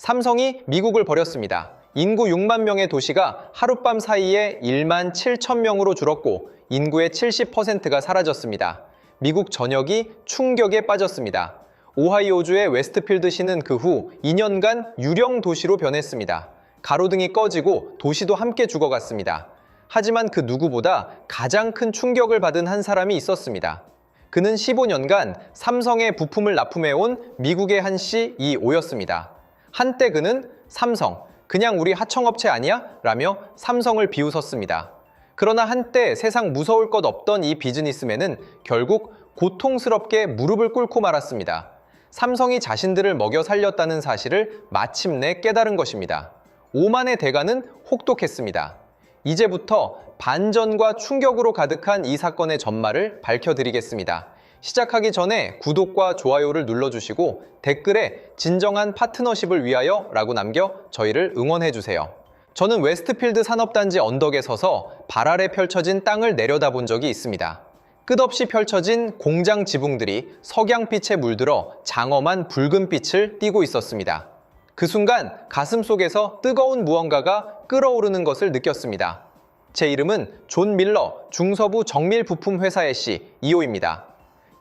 삼성이 미국을 버렸습니다. 인구 6만 명의 도시가 하룻밤 사이에 1만 7천 명으로 줄었고 인구의 70%가 사라졌습니다. 미국 전역이 충격에 빠졌습니다. 오하이오주의 웨스트필드시는 그 후 2년간 유령 도시로 변했습니다. 가로등이 꺼지고 도시도 함께 죽어갔습니다. 하지만 그 누구보다 가장 큰 충격을 받은 한 사람이 있었습니다. 그는 15년간 삼성의 부품을 납품해온 미국의 한 CEO였습니다. 한때 그는 삼성, 그냥 우리 하청업체 아니야? 라며 삼성을 비웃었습니다. 그러나 한때 세상 무서울 것 없던 이 비즈니스맨은 결국 고통스럽게 무릎을 꿇고 말았습니다. 삼성이 자신들을 먹여 살렸다는 사실을 마침내 깨달은 것입니다. 오만의 대가는 혹독했습니다. 이제부터 반전과 충격으로 가득한 이 사건의 전말을 밝혀드리겠습니다. 시작하기 전에 구독과 좋아요를 눌러주시고 댓글에 진정한 파트너십을 위하여 라고 남겨 저희를 응원해주세요. 저는 웨스트필드 산업단지 언덕에 서서 발 아래 펼쳐진 땅을 내려다본 적이 있습니다. 끝없이 펼쳐진 공장 지붕들이 석양빛에 물들어 장엄한 붉은빛을 띠고 있었습니다. 그 순간 가슴 속에서 뜨거운 무언가가 끓어오르는 것을 느꼈습니다. 제 이름은 존 밀러 중서부 정밀 부품 회사의 CEO입니다.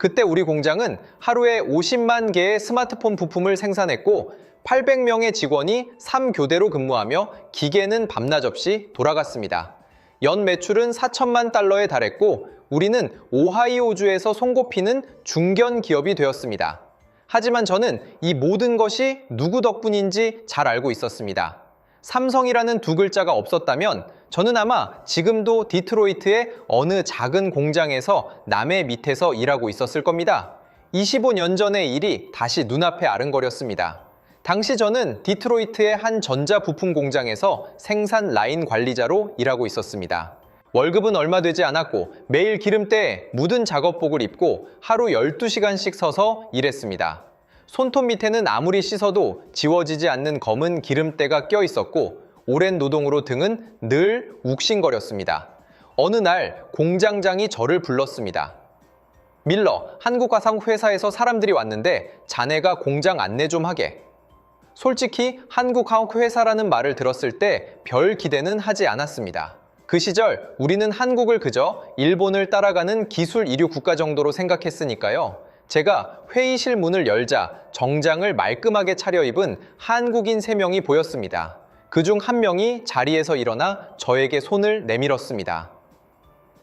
그때 우리 공장은 하루에 50만 개의 스마트폰 부품을 생산했고 800명의 직원이 3교대로 근무하며 기계는 밤낮 없이 돌아갔습니다. 연 매출은 4천만 달러에 달했고 우리는 오하이오주에서 손꼽히는 중견 기업이 되었습니다. 하지만 저는 이 모든 것이 누구 덕분인지 잘 알고 있었습니다. 삼성이라는 두 글자가 없었다면 저는 아마 지금도 디트로이트의 어느 작은 공장에서 남의 밑에서 일하고 있었을 겁니다. 25년 전의 일이 다시 눈앞에 아른거렸습니다. 당시 저는 디트로이트의 한 전자부품 공장에서 생산 라인 관리자로 일하고 있었습니다. 월급은 얼마 되지 않았고 매일 기름때에 묻은 작업복을 입고 하루 12시간씩 서서 일했습니다. 손톱 밑에는 아무리 씻어도 지워지지 않는 검은 기름때가 껴 있었고 오랜 노동으로 등은 늘 욱신거렸습니다. 어느 날 공장장이 저를 불렀습니다. 밀러, 한국화학회사에서 사람들이 왔는데 자네가 공장 안내 좀 하게. 솔직히 한국화학회사라는 말을 들었을 때 별 기대는 하지 않았습니다. 그 시절 우리는 한국을 그저 일본을 따라가는 기술 이류 국가 정도로 생각했으니까요. 제가 회의실 문을 열자 정장을 말끔하게 차려입은 한국인 3명이 보였습니다. 그중 한 명이 자리에서 일어나 저에게 손을 내밀었습니다.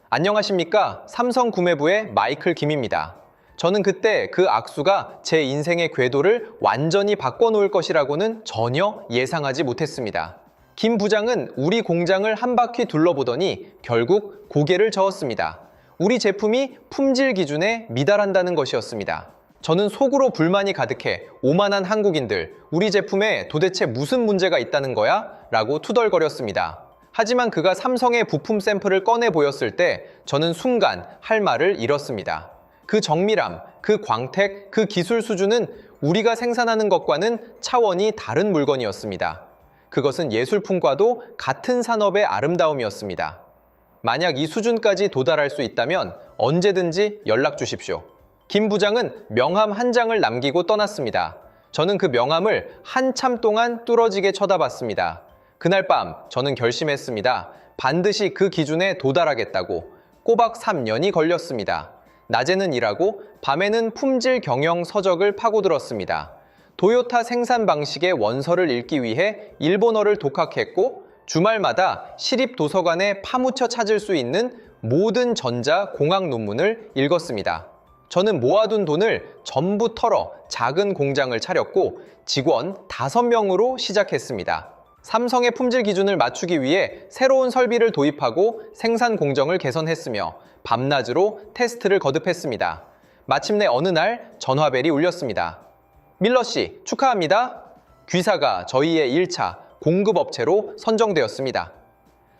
안녕하십니까? 삼성구매부의 마이클 김입니다. 저는 그때 그 악수가 제 인생의 궤도를 완전히 바꿔놓을 것이라고는 전혀 예상하지 못했습니다. 김 부장은 우리 공장을 한 바퀴 둘러보더니 결국 고개를 저었습니다. 우리 제품이 품질 기준에 미달한다는 것이었습니다. 저는 속으로 불만이 가득해 오만한 한국인들, 우리 제품에 도대체 무슨 문제가 있다는 거야? 라고 투덜거렸습니다. 하지만 그가 삼성의 부품 샘플을 꺼내 보였을 때 저는 순간 할 말을 잃었습니다. 그 정밀함, 그 광택, 그 기술 수준은 우리가 생산하는 것과는 차원이 다른 물건이었습니다. 그것은 예술품과도 같은 산업의 아름다움이었습니다. 만약 이 수준까지 도달할 수 있다면 언제든지 연락 주십시오. 김 부장은 명함 한 장을 남기고 떠났습니다. 저는 그 명함을 한참 동안 뚫어지게 쳐다봤습니다. 그날 밤 저는 결심했습니다. 반드시 그 기준에 도달하겠다고. 꼬박 3년이 걸렸습니다. 낮에는 일하고 밤에는 품질 경영 서적을 파고들었습니다. 도요타 생산 방식의 원서를 읽기 위해 일본어를 독학했고 주말마다 시립 도서관에 파묻혀 찾을 수 있는 모든 전자 공학 논문을 읽었습니다. 저는 모아둔 돈을 전부 털어 작은 공장을 차렸고 직원 5명으로 시작했습니다. 삼성의 품질 기준을 맞추기 위해 새로운 설비를 도입하고 생산 공정을 개선했으며 밤낮으로 테스트를 거듭했습니다. 마침내 어느 날 전화벨이 울렸습니다. 밀러 씨, 축하합니다. 귀사가 저희의 1차 공급업체로 선정되었습니다.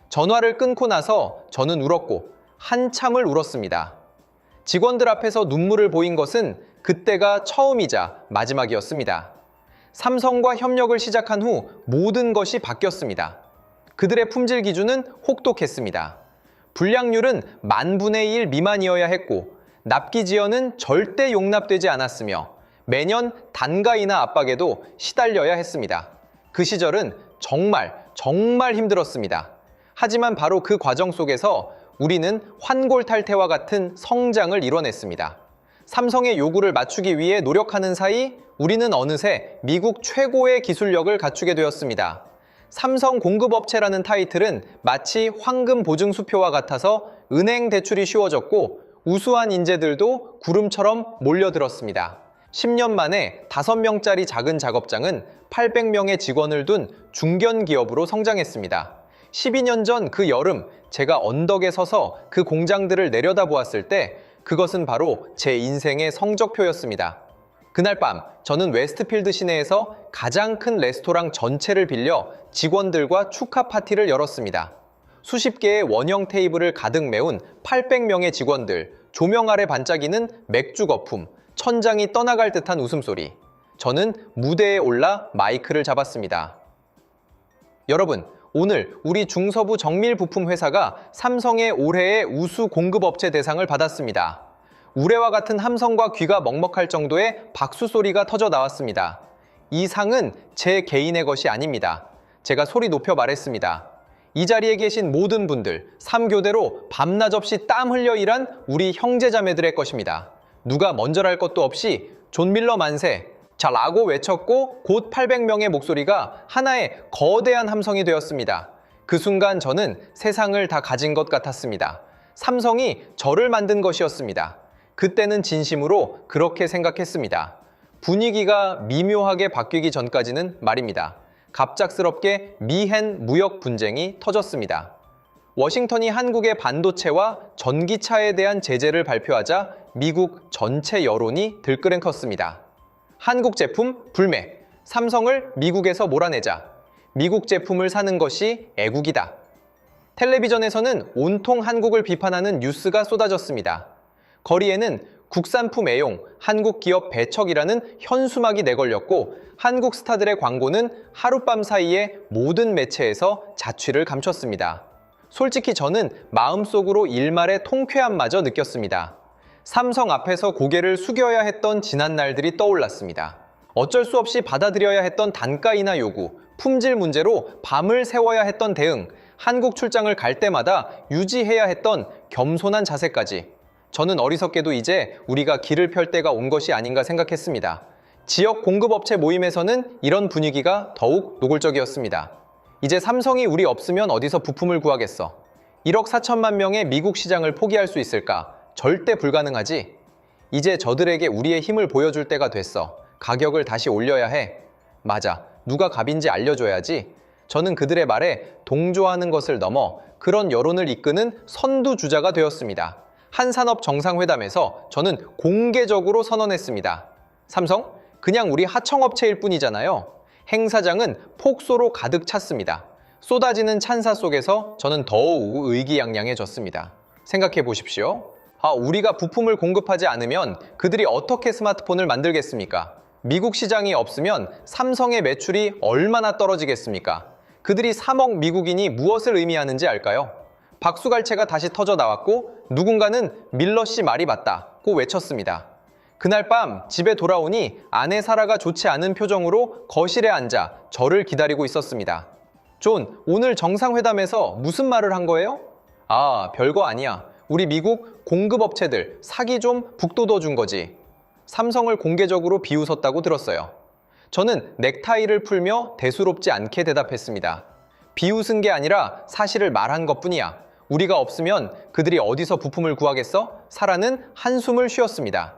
전화를 끊고 나서 저는 울었고 한참을 울었습니다. 직원들 앞에서 눈물을 보인 것은 그때가 처음이자 마지막이었습니다. 삼성과 협력을 시작한 후 모든 것이 바뀌었습니다. 그들의 품질 기준은 혹독했습니다. 불량률은 10,000분의 1 미만이어야 했고 납기 지연은 절대 용납되지 않았으며 매년 단가인하 압박에도 시달려야 했습니다. 그 시절은 정말 힘들었습니다. 하지만 바로 그 과정 속에서 우리는 환골탈태와 같은 성장을 이뤄냈습니다. 삼성의 요구를 맞추기 위해 노력하는 사이 우리는 어느새 미국 최고의 기술력을 갖추게 되었습니다. 삼성 공급업체라는 타이틀은 마치 황금 보증수표와 같아서 은행 대출이 쉬워졌고 우수한 인재들도 구름처럼 몰려들었습니다. 10년 만에 5명짜리 작은 작업장은 800명의 직원을 둔 중견 기업으로 성장했습니다. 12년 전 그 여름 제가 언덕에 서서 그 공장들을 내려다보았을 때 그것은 바로 제 인생의 성적표였습니다. 그날 밤 저는 웨스트필드 시내에서 가장 큰 레스토랑 전체를 빌려 직원들과 축하 파티를 열었습니다. 수십 개의 원형 테이블을 가득 메운 800명의 직원들, 조명 아래 반짝이는 맥주 거품, 천장이 떠나갈 듯한 웃음소리. 저는 무대에 올라 마이크를 잡았습니다. 여러분, 오늘 우리 중서부 정밀 부품 회사가 삼성의 올해의 우수 공급업체 대상을 받았습니다. 우레와 같은 함성과 귀가 먹먹할 정도의 박수 소리가 터져 나왔습니다. 이 상은 제 개인의 것이 아닙니다. 제가 소리 높여 말했습니다. 이 자리에 계신 모든 분들, 3교대로 밤낮 없이 땀 흘려 일한 우리 형제자매들의 것입니다. 누가 먼저랄 것도 없이 존 밀러 만세, 자 라고 외쳤고 곧 800명의 목소리가 하나의 거대한 함성이 되었습니다. 그 순간 저는 세상을 다 가진 것 같았습니다. 삼성이 저를 만든 것이었습니다. 그때는 진심으로 그렇게 생각했습니다. 분위기가 미묘하게 바뀌기 전까지는 말입니다. 갑작스럽게 미헨 무역 분쟁이 터졌습니다. 워싱턴이 한국의 반도체와 전기차에 대한 제재를 발표하자 미국 전체 여론이 들끓은 컸습니다. 한국 제품 불매, 삼성을 미국에서 몰아내자, 미국 제품을 사는 것이 애국이다. 텔레비전에서는 온통 한국을 비판하는 뉴스가 쏟아졌습니다. 거리에는 국산품 애용, 한국 기업 배척이라는 현수막이 내걸렸고 한국 스타들의 광고는 하룻밤 사이에 모든 매체에서 자취를 감췄습니다. 솔직히 저는 마음속으로 일말의 통쾌함마저 느꼈습니다. 삼성 앞에서 고개를 숙여야 했던 지난 날들이 떠올랐습니다. 어쩔 수 없이 받아들여야 했던 단가인하 요구, 품질 문제로 밤을 새워야 했던 대응, 한국 출장을 갈 때마다 유지해야 했던 겸손한 자세까지. 저는 어리석게도 이제 우리가 길을 펼 때가 온 것이 아닌가 생각했습니다. 지역 공급업체 모임에서는 이런 분위기가 더욱 노골적이었습니다. 이제 삼성이 우리 없으면 어디서 부품을 구하겠어. 1억 4천만 명의 미국 시장을 포기할 수 있을까? 절대 불가능하지. 이제 저들에게 우리의 힘을 보여줄 때가 됐어. 가격을 다시 올려야 해. 맞아. 누가 갑인지 알려줘야지. 저는 그들의 말에 동조하는 것을 넘어 그런 여론을 이끄는 선두주자가 되었습니다. 한 산업 정상회담에서 저는 공개적으로 선언했습니다. 삼성, 그냥 우리 하청업체일 뿐이잖아요. 행사장은 폭소로 가득 찼습니다. 쏟아지는 찬사 속에서 저는 더욱 의기양양해졌습니다. 생각해 보십시오. 우리가 부품을 공급하지 않으면 그들이 어떻게 스마트폰을 만들겠습니까? 미국 시장이 없으면 삼성의 매출이 얼마나 떨어지겠습니까? 그들이 3억 미국인이 무엇을 의미하는지 알까요? 박수갈채가 다시 터져 나왔고 누군가는 밀러 씨 말이 맞다고 외쳤습니다. 그날 밤 집에 돌아오니 아내 사라가 좋지 않은 표정으로 거실에 앉아 저를 기다리고 있었습니다. 존, 오늘 정상회담에서 무슨 말을 한 거예요? 별거 아니야. 우리 미국 공급업체들 사기 좀 북돋워 준 거지. 삼성을 공개적으로 비웃었다고 들었어요. 저는 넥타이를 풀며 대수롭지 않게 대답했습니다. 비웃은 게 아니라 사실을 말한 것뿐이야. 우리가 없으면 그들이 어디서 부품을 구하겠어? 사라는 한숨을 쉬었습니다.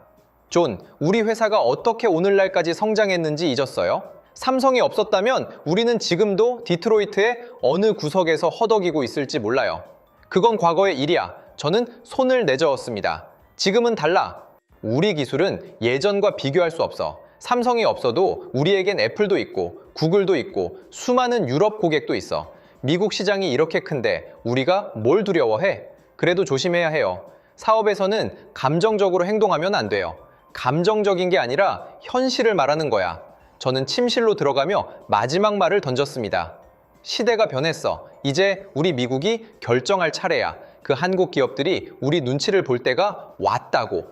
존, 우리 회사가 어떻게 오늘날까지 성장했는지 잊었어요? 삼성이 없었다면 우리는 지금도 디트로이트의 어느 구석에서 허덕이고 있을지 몰라요. 그건 과거의 일이야. 저는 손을 내저었습니다. 지금은 달라. 우리 기술은 예전과 비교할 수 없어. 삼성이 없어도 우리에겐 애플도 있고 구글도 있고 수많은 유럽 고객도 있어. 미국 시장이 이렇게 큰데 우리가 뭘 두려워해? 그래도 조심해야 해요. 사업에서는 감정적으로 행동하면 안 돼요. 감정적인 게 아니라 현실을 말하는 거야. 저는 침실로 들어가며 마지막 말을 던졌습니다. 시대가 변했어. 이제 우리 미국이 결정할 차례야. 그 한국 기업들이 우리 눈치를 볼 때가 왔다고.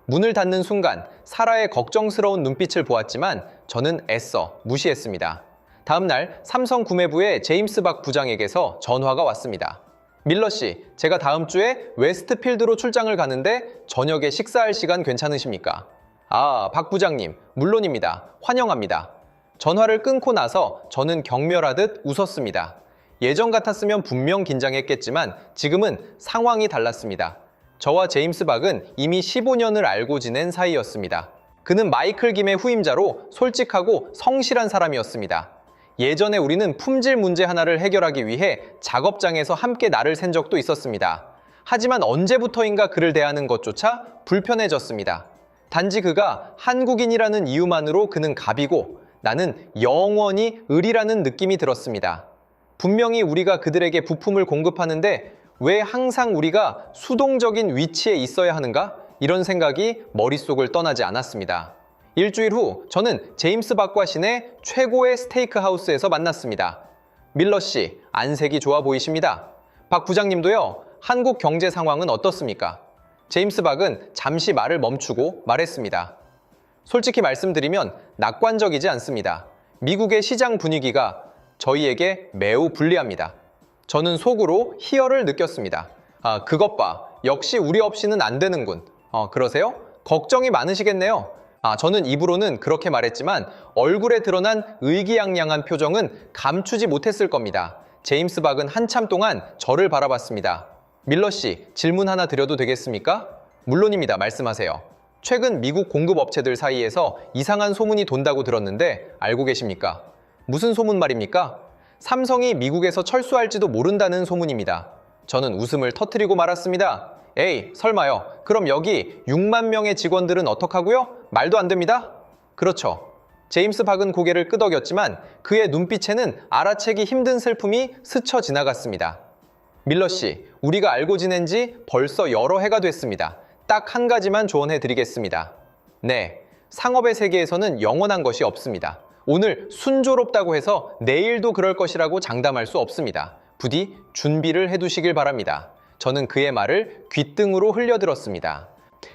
문을 닫는 순간 사라의 걱정스러운 눈빛을 보았지만 저는 애써 무시했습니다. 다음 날 삼성 구매부의 제임스 박 부장에게서 전화가 왔습니다. 밀러 씨, 제가 다음 주에 웨스트필드로 출장을 가는데 저녁에 식사할 시간 괜찮으십니까? 아, 박 부장님, 물론입니다. 환영합니다. 전화를 끊고 나서 저는 경멸하듯 웃었습니다. 예전 같았으면 분명 긴장했겠지만 지금은 상황이 달랐습니다. 저와 제임스 박은 이미 15년을 알고 지낸 사이였습니다. 그는 마이클 김의 후임자로 솔직하고 성실한 사람이었습니다. 예전에 우리는 품질 문제 하나를 해결하기 위해 작업장에서 함께 날을 샌 적도 있었습니다. 하지만 언제부터인가 그를 대하는 것조차 불편해졌습니다. 단지 그가 한국인이라는 이유만으로 그는 갑이고 나는 영원히 을이라는 느낌이 들었습니다. 분명히 우리가 그들에게 부품을 공급하는데 왜 항상 우리가 수동적인 위치에 있어야 하는가? 이런 생각이 머릿속을 떠나지 않았습니다. 일주일 후 저는 제임스 박과 신의 최고의 스테이크 하우스에서 만났습니다. 밀러 씨, 안색이 좋아 보이십니다. 박 부장님도요. 한국 경제 상황은 어떻습니까? 제임스 박은 잠시 말을 멈추고 말했습니다. 솔직히 말씀드리면 낙관적이지 않습니다. 미국의 시장 분위기가 저희에게 매우 불리합니다. 저는 속으로 희열을 느꼈습니다. 아, 그것 봐. 역시 우리 없이는 안 되는군. 그러세요? 걱정이 많으시겠네요. 저는 입으로는 그렇게 말했지만 얼굴에 드러난 의기양양한 표정은 감추지 못했을 겁니다. 제임스 박은 한참 동안 저를 바라봤습니다. 밀러 씨, 질문 하나 드려도 되겠습니까? 물론입니다. 말씀하세요. 최근 미국 공급업체들 사이에서 이상한 소문이 돈다고 들었는데 알고 계십니까? 무슨 소문 말입니까? 삼성이 미국에서 철수할지도 모른다는 소문입니다. 저는 웃음을 터뜨리고 말았습니다. 에이, 설마요. 그럼 여기 6만 명의 직원들은 어떡하고요? 말도 안 됩니다. 그렇죠. 제임스 박은 고개를 끄덕였지만 그의 눈빛에는 알아채기 힘든 슬픔이 스쳐 지나갔습니다. 밀러 씨, 우리가 알고 지낸 지 벌써 여러 해가 됐습니다. 딱 한 가지만 조언해 드리겠습니다. 네, 상업의 세계에서는 영원한 것이 없습니다. 오늘 순조롭다고 해서 내일도 그럴 것이라고 장담할 수 없습니다. 부디 준비를 해두시길 바랍니다. 저는 그의 말을 귓등으로 흘려들었습니다.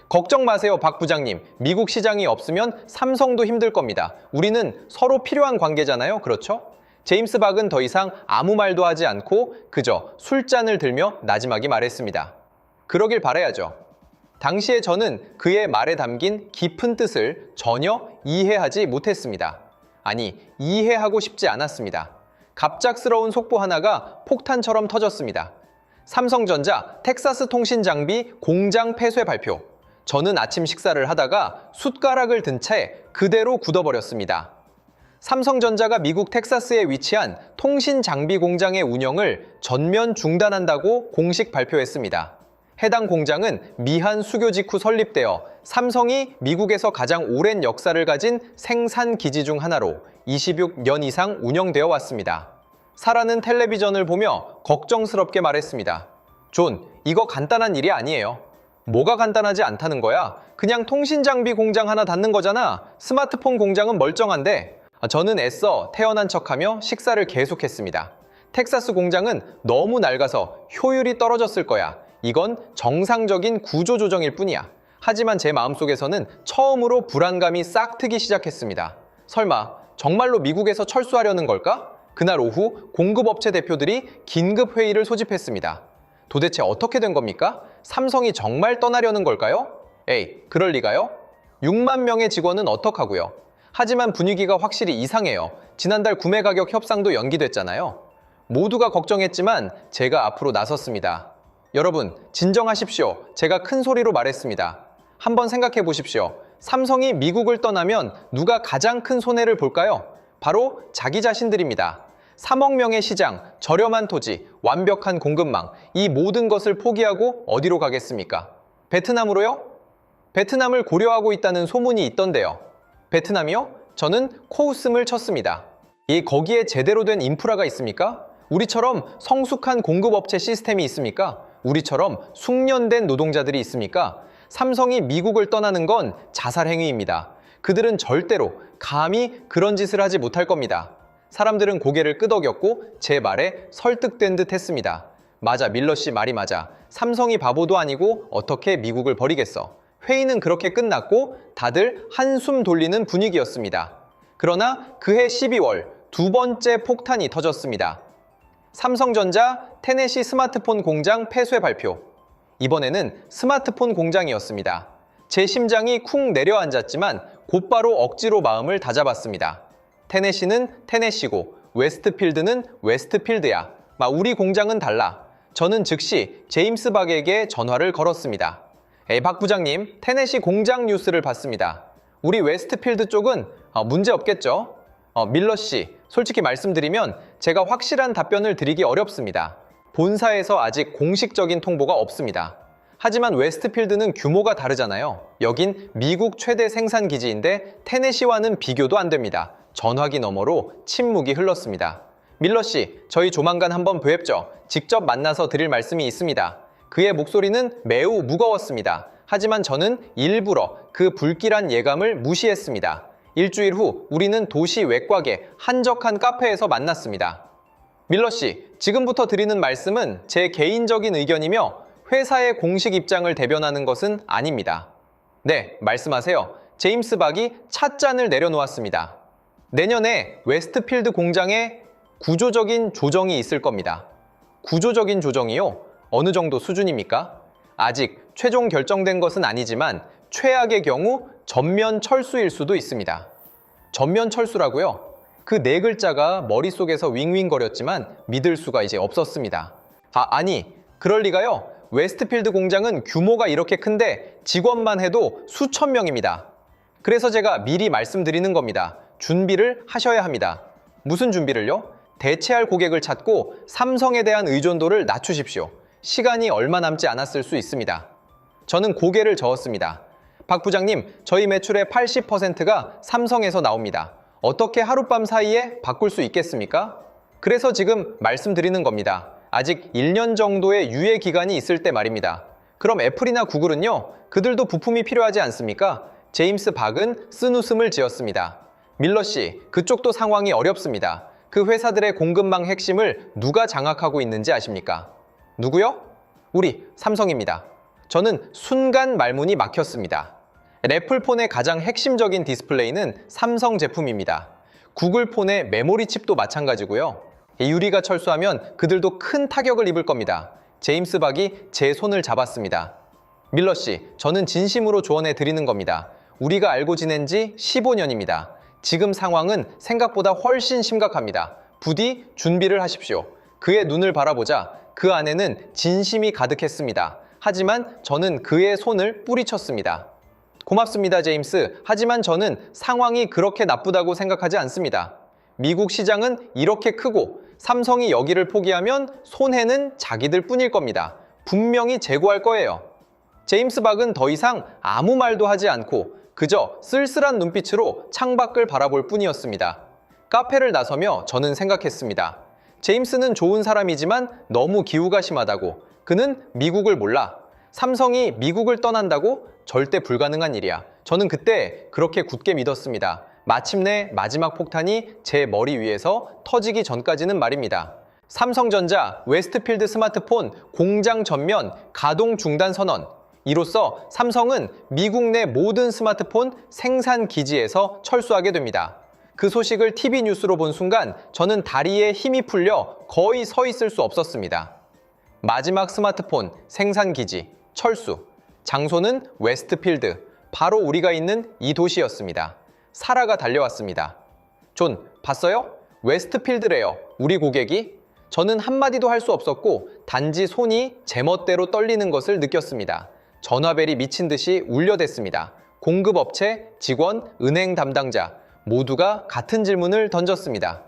걱정 마세요, 박 부장님. 미국 시장이 없으면 삼성도 힘들 겁니다. 우리는 서로 필요한 관계잖아요, 그렇죠? 제임스 박은 더 이상 아무 말도 하지 않고 그저 술잔을 들며 나지막이 말했습니다. 그러길 바라야죠. 당시에 저는 그의 말에 담긴 깊은 뜻을 전혀 이해하지 못했습니다. 아니, 이해하고 싶지 않았습니다. 갑작스러운 속보 하나가 폭탄처럼 터졌습니다. 삼성전자 텍사스 통신 장비 공장 폐쇄 발표. 저는 아침 식사를 하다가 숟가락을 든 채 그대로 굳어버렸습니다. 삼성전자가 미국 텍사스에 위치한 통신 장비 공장의 운영을 전면 중단한다고 공식 발표했습니다. 해당 공장은 미한 수교 직후 설립되어 삼성이 미국에서 가장 오랜 역사를 가진 생산 기지 중 하나로 26년 이상 운영되어 왔습니다. 사라는 텔레비전을 보며 걱정스럽게 말했습니다. 존, 이거 간단한 일이 아니에요. 뭐가 간단하지 않다는 거야? 그냥 통신 장비 공장 하나 닫는 거잖아. 스마트폰 공장은 멀쩡한데. 저는 애써 태연한 척하며 식사를 계속했습니다. 텍사스 공장은 너무 낡아서 효율이 떨어졌을 거야. 이건 정상적인 구조조정일 뿐이야. 하지만 제 마음속에서는 처음으로 불안감이 싹 트기 시작했습니다. 설마 정말로 미국에서 철수하려는 걸까? 그날 오후 공급업체 대표들이 긴급 회의를 소집했습니다. 도대체 어떻게 된 겁니까? 삼성이 정말 떠나려는 걸까요? 에이, 그럴 리가요? 6만 명의 직원은 어떡하고요? 하지만 분위기가 확실히 이상해요. 지난달 구매 가격 협상도 연기됐잖아요. 모두가 걱정했지만 제가 앞으로 나섰습니다. 여러분, 진정하십시오. 제가 큰 소리로 말했습니다. 한번 생각해 보십시오. 삼성이 미국을 떠나면 누가 가장 큰 손해를 볼까요? 바로 자기 자신들입니다. 3억 명의 시장, 저렴한 토지, 완벽한 공급망, 이 모든 것을 포기하고 어디로 가겠습니까? 베트남으로요? 베트남을 고려하고 있다는 소문이 있던데요. 베트남이요? 저는 코웃음을 쳤습니다. 거기에 제대로 된 인프라가 있습니까? 우리처럼 성숙한 공급업체 시스템이 있습니까? 우리처럼 숙련된 노동자들이 있습니까? 삼성이 미국을 떠나는 건 자살 행위입니다. 그들은 절대로 감히 그런 짓을 하지 못할 겁니다. 사람들은 고개를 끄덕였고 제 말에 설득된 듯 했습니다. 맞아, 밀러 씨 말이 맞아. 삼성이 바보도 아니고 어떻게 미국을 버리겠어. 회의는 그렇게 끝났고 다들 한숨 돌리는 분위기였습니다. 그러나 그해 12월 두 번째 폭탄이 터졌습니다. 삼성전자 테네시 스마트폰 공장 폐쇄 발표. 이번에는 스마트폰 공장이었습니다. 제 심장이 쿵 내려앉았지만 곧바로 억지로 마음을 다잡았습니다. 테네시는 테네시고 웨스트필드는 웨스트필드야. 우리 공장은 달라. 저는 즉시 제임스 박에게 전화를 걸었습니다. 박 부장님, 테네시 공장 뉴스를 봤습니다. 우리 웨스트필드 쪽은 문제 없겠죠? 밀러 씨, 솔직히 말씀드리면 제가 확실한 답변을 드리기 어렵습니다. 본사에서 아직 공식적인 통보가 없습니다. 하지만 웨스트필드는 규모가 다르잖아요. 여긴 미국 최대 생산 기지인데 테네시와는 비교도 안 됩니다. 전화기 너머로 침묵이 흘렀습니다. 밀러 씨, 저희 조만간 한번 뵙죠. 직접 만나서 드릴 말씀이 있습니다. 그의 목소리는 매우 무거웠습니다. 하지만 저는 일부러 그 불길한 예감을 무시했습니다. 일주일 후 우리는 도시 외곽의 한적한 카페에서 만났습니다. 밀러 씨, 지금부터 드리는 말씀은 제 개인적인 의견이며 회사의 공식 입장을 대변하는 것은 아닙니다. 네, 말씀하세요. 제임스 박이 찻잔을 내려놓았습니다. 내년에 웨스트필드 공장에 구조적인 조정이 있을 겁니다. 구조적인 조정이요? 어느 정도 수준입니까? 아직 최종 결정된 것은 아니지만 최악의 경우 전면 철수일 수도 있습니다. 전면 철수라고요? 그 네 글자가 머릿속에서 윙윙거렸지만 믿을 수가 이제 없었습니다. 아니, 그럴 리가요? 웨스트필드 공장은 규모가 이렇게 큰데 직원만 해도 수천 명입니다. 그래서 제가 미리 말씀드리는 겁니다. 준비를 하셔야 합니다. 무슨 준비를요? 대체할 고객을 찾고 삼성에 대한 의존도를 낮추십시오. 시간이 얼마 남지 않았을 수 있습니다. 저는 고개를 저었습니다. 박 부장님, 저희 매출의 80%가 삼성에서 나옵니다. 어떻게 하룻밤 사이에 바꿀 수 있겠습니까? 그래서 지금 말씀드리는 겁니다. 아직 1년 정도의 유예 기간이 있을 때 말입니다. 그럼 애플이나 구글은요? 그들도 부품이 필요하지 않습니까? 제임스 박은 쓴웃음을 지었습니다. 밀러 씨, 그쪽도 상황이 어렵습니다. 그 회사들의 공급망 핵심을 누가 장악하고 있는지 아십니까? 누구요? 우리 삼성입니다. 저는 순간 말문이 막혔습니다. 애플폰의 가장 핵심적인 디스플레이는 삼성 제품입니다. 구글 폰의 메모리 칩도 마찬가지고요. 유리가 철수하면 그들도 큰 타격을 입을 겁니다. 제임스 박이 제 손을 잡았습니다. 밀러 씨, 저는 진심으로 조언해 드리는 겁니다. 우리가 알고 지낸 지 15년입니다. 지금 상황은 생각보다 훨씬 심각합니다. 부디 준비를 하십시오. 그의 눈을 바라보자 그 안에는 진심이 가득했습니다. 하지만 저는 그의 손을 뿌리쳤습니다. 고맙습니다, 제임스. 하지만 저는 상황이 그렇게 나쁘다고 생각하지 않습니다. 미국 시장은 이렇게 크고 삼성이 여기를 포기하면 손해는 자기들 뿐일 겁니다. 분명히 재고할 거예요. 제임스 박은 더 이상 아무 말도 하지 않고 그저 쓸쓸한 눈빛으로 창밖을 바라볼 뿐이었습니다. 카페를 나서며 저는 생각했습니다. 제임스는 좋은 사람이지만 너무 기우가 심하다고. 그는 미국을 몰라. 삼성이 미국을 떠난다고? 절대 불가능한 일이야. 저는 그때 그렇게 굳게 믿었습니다. 마침내 마지막 폭탄이 제 머리 위에서 터지기 전까지는 말입니다. 삼성전자 웨스트필드 스마트폰 공장 전면 가동 중단 선언. 이로써 삼성은 미국 내 모든 스마트폰 생산 기지에서 철수하게 됩니다. 그 소식을 TV 뉴스로 본 순간 저는 다리에 힘이 풀려 거의 서 있을 수 없었습니다. 마지막 스마트폰 생산 기지 철수. 장소는 웨스트필드, 바로 우리가 있는 이 도시였습니다. 사라가 달려왔습니다. 존, 봤어요? 웨스트필드래요. 우리 고객이? 저는 한마디도 할 수 없었고 단지 손이 제멋대로 떨리는 것을 느꼈습니다. 전화벨이 미친 듯이 울려댔습니다. 공급업체, 직원, 은행 담당자 모두가 같은 질문을 던졌습니다.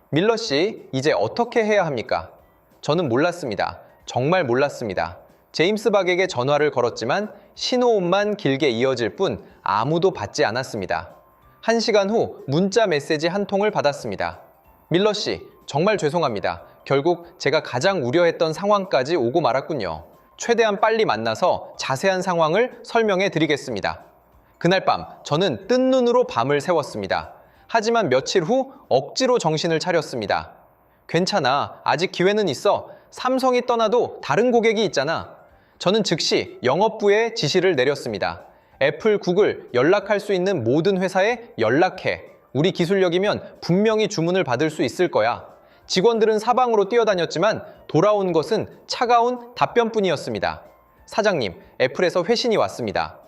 밀러 씨, 이제 어떻게 해야 합니까? 저는 몰랐습니다. 정말 몰랐습니다. 제임스 박에게 전화를 걸었지만 신호음만 길게 이어질 뿐 아무도 받지 않았습니다. 1시간 후 문자 메시지 한 통을 받았습니다. 밀러 씨, 정말 죄송합니다. 결국 제가 가장 우려했던 상황까지 오고 말았군요. 최대한 빨리 만나서 자세한 상황을 설명해 드리겠습니다. 그날 밤 저는 뜬 눈으로 밤을 새웠습니다. 하지만 며칠 후 억지로 정신을 차렸습니다. 괜찮아. 아직 기회는 있어. 삼성이 떠나도 다른 고객이 있잖아. 저는 즉시 영업부에 지시를 내렸습니다. 애플, 구글 연락할 수 있는 모든 회사에 연락해. 우리 기술력이면 분명히 주문을 받을 수 있을 거야. 직원들은 사방으로 뛰어다녔지만 돌아온 것은 차가운 답변뿐이었습니다. 사장님, 애플에서 회신이 왔습니다.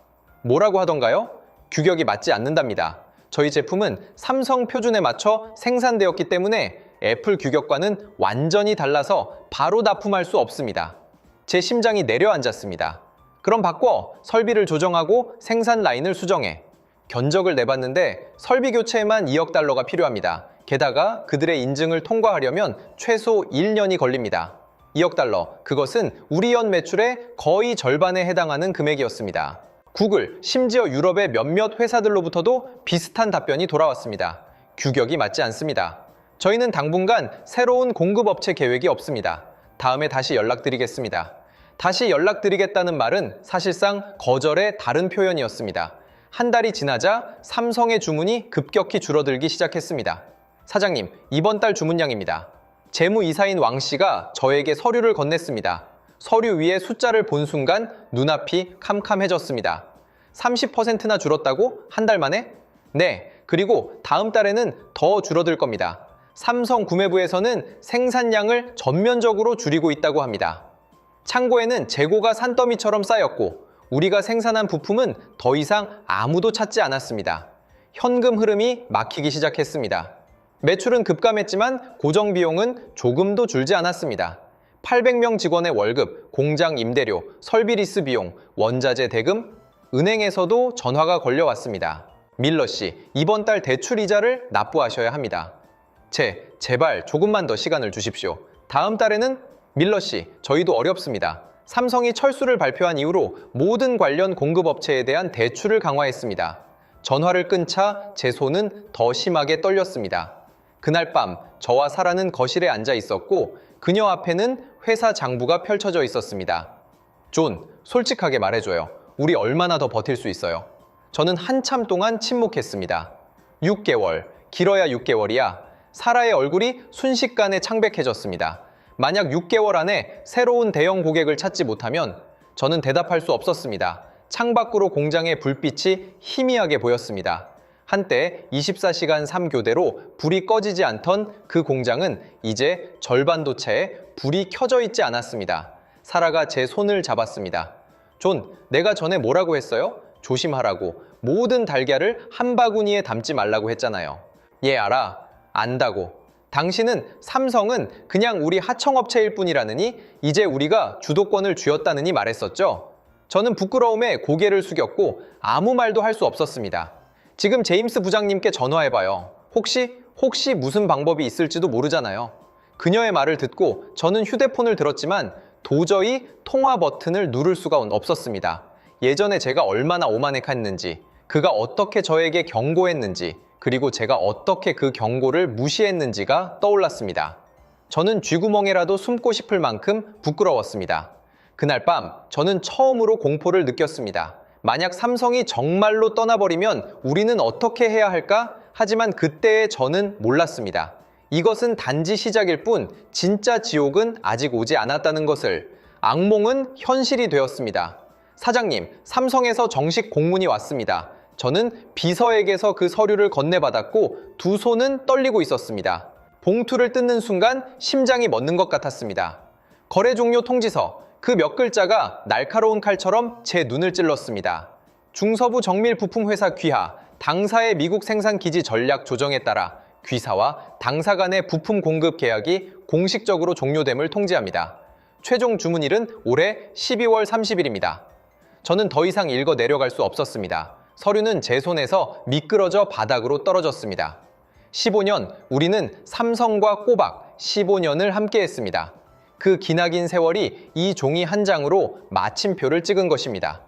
뭐라고 하던가요? 규격이 맞지 않는답니다. 저희 제품은 삼성 표준에 맞춰 생산되었기 때문에 애플 규격과는 완전히 달라서 바로 납품할 수 없습니다. 제 심장이 내려앉았습니다. 그럼 바꿔 설비를 조정하고 생산 라인을 수정해. 견적을 내봤는데 설비 교체에만 2억 달러가 필요합니다. 게다가 그들의 인증을 통과하려면 최소 1년이 걸립니다. 2억 달러, 그것은 우리 연 매출의 거의 절반에 해당하는 금액이었습니다. 구글, 심지어 유럽의 몇몇 회사들로부터도 비슷한 답변이 돌아왔습니다. 규격이 맞지 않습니다. 저희는 당분간 새로운 공급업체 계획이 없습니다. 다음에 다시 연락드리겠습니다. 다시 연락드리겠다는 말은 사실상 거절의 다른 표현이었습니다. 한 달이 지나자 삼성의 주문이 급격히 줄어들기 시작했습니다. 사장님, 이번 달 주문량입니다. 재무이사인 왕 씨가 저에게 서류를 건넸습니다. 서류 위에 숫자를 본 순간 눈앞이 캄캄해졌습니다. 30%나 줄었다고? 한 달 만에? 네, 그리고 다음 달에는 더 줄어들 겁니다. 삼성 구매부에서는 생산량을 전면적으로 줄이고 있다고 합니다. 창고에는 재고가 산더미처럼 쌓였고 우리가 생산한 부품은 더 이상 아무도 찾지 않았습니다. 현금 흐름이 막히기 시작했습니다. 매출은 급감했지만 고정 비용은 조금도 줄지 않았습니다. 800명 직원의 월급, 공장 임대료, 설비 리스 비용, 원자재 대금, 은행에서도 전화가 걸려왔습니다. 밀러 씨, 이번 달 대출 이자를 납부하셔야 합니다. 제발 조금만 더 시간을 주십시오. 다음 달에는 밀러 씨, 저희도 어렵습니다. 삼성이 철수를 발표한 이후로 모든 관련 공급업체에 대한 대출을 강화했습니다. 전화를 끊 차 제 손은 더 심하게 떨렸습니다. 그날 밤 저와 사라는 거실에 앉아 있었고 그녀 앞에는 회사 장부가 펼쳐져 있었습니다. 존, 솔직하게 말해줘요. 우리 얼마나 더 버틸 수 있어요? 저는 한참 동안 침묵했습니다. 6개월, 길어야 6개월이야. 사라의 얼굴이 순식간에 창백해졌습니다. 만약 6개월 안에 새로운 대형 고객을 찾지 못하면 저는 대답할 수 없었습니다. 창밖으로 공장의 불빛이 희미하게 보였습니다. 한때 24시간 3교대로 불이 꺼지지 않던 그 공장은 이제 절반도 채 불이 켜져 있지 않았습니다. 사라가 제 손을 잡았습니다. 존, 내가 전에 뭐라고 했어요? 조심하라고. 모든 달걀을 한 바구니에 담지 말라고 했잖아요. 예, 알아. 안다고. 당신은 삼성은 그냥 우리 하청업체일 뿐이라느니 이제 우리가 주도권을 쥐었다느니 말했었죠? 저는 부끄러움에 고개를 숙였고 아무 말도 할 수 없었습니다. 지금 제임스 부장님께 전화해봐요. 혹시 무슨 방법이 있을지도 모르잖아요. 그녀의 말을 듣고 저는 휴대폰을 들었지만 도저히 통화 버튼을 누를 수가 없었습니다. 예전에 제가 얼마나 오만했는지, 그가 어떻게 저에게 경고했는지, 그리고 제가 어떻게 그 경고를 무시했는지가 떠올랐습니다. 저는 쥐구멍에라도 숨고 싶을 만큼 부끄러웠습니다. 그날 밤 저는 처음으로 공포를 느꼈습니다. 만약 삼성이 정말로 떠나버리면 우리는 어떻게 해야 할까? 하지만 그때의 저는 몰랐습니다. 이것은 단지 시작일 뿐 진짜 지옥은 아직 오지 않았다는 것을. 악몽은 현실이 되었습니다. 사장님, 삼성에서 정식 공문이 왔습니다. 저는 비서에게서 그 서류를 건네받았고 두 손은 떨리고 있었습니다. 봉투를 뜯는 순간 심장이 멎는 것 같았습니다. 거래 종료 통지서, 그 몇 글자가 날카로운 칼처럼 제 눈을 찔렀습니다. 중서부 정밀 부품 회사 귀하, 당사의 미국 생산 기지 전략 조정에 따라 귀사와 당사 간의 부품 공급 계약이 공식적으로 종료됨을 통지합니다. 최종 주문일은 올해 12월 30일입니다. 저는 더 이상 읽어 내려갈 수 없었습니다. 서류는 제 손에서 미끄러져 바닥으로 떨어졌습니다. 15년, 우리는 삼성과 꼬박 15년을 함께했습니다. 그 기나긴 세월이 이 종이 한 장으로 마침표를 찍은 것입니다.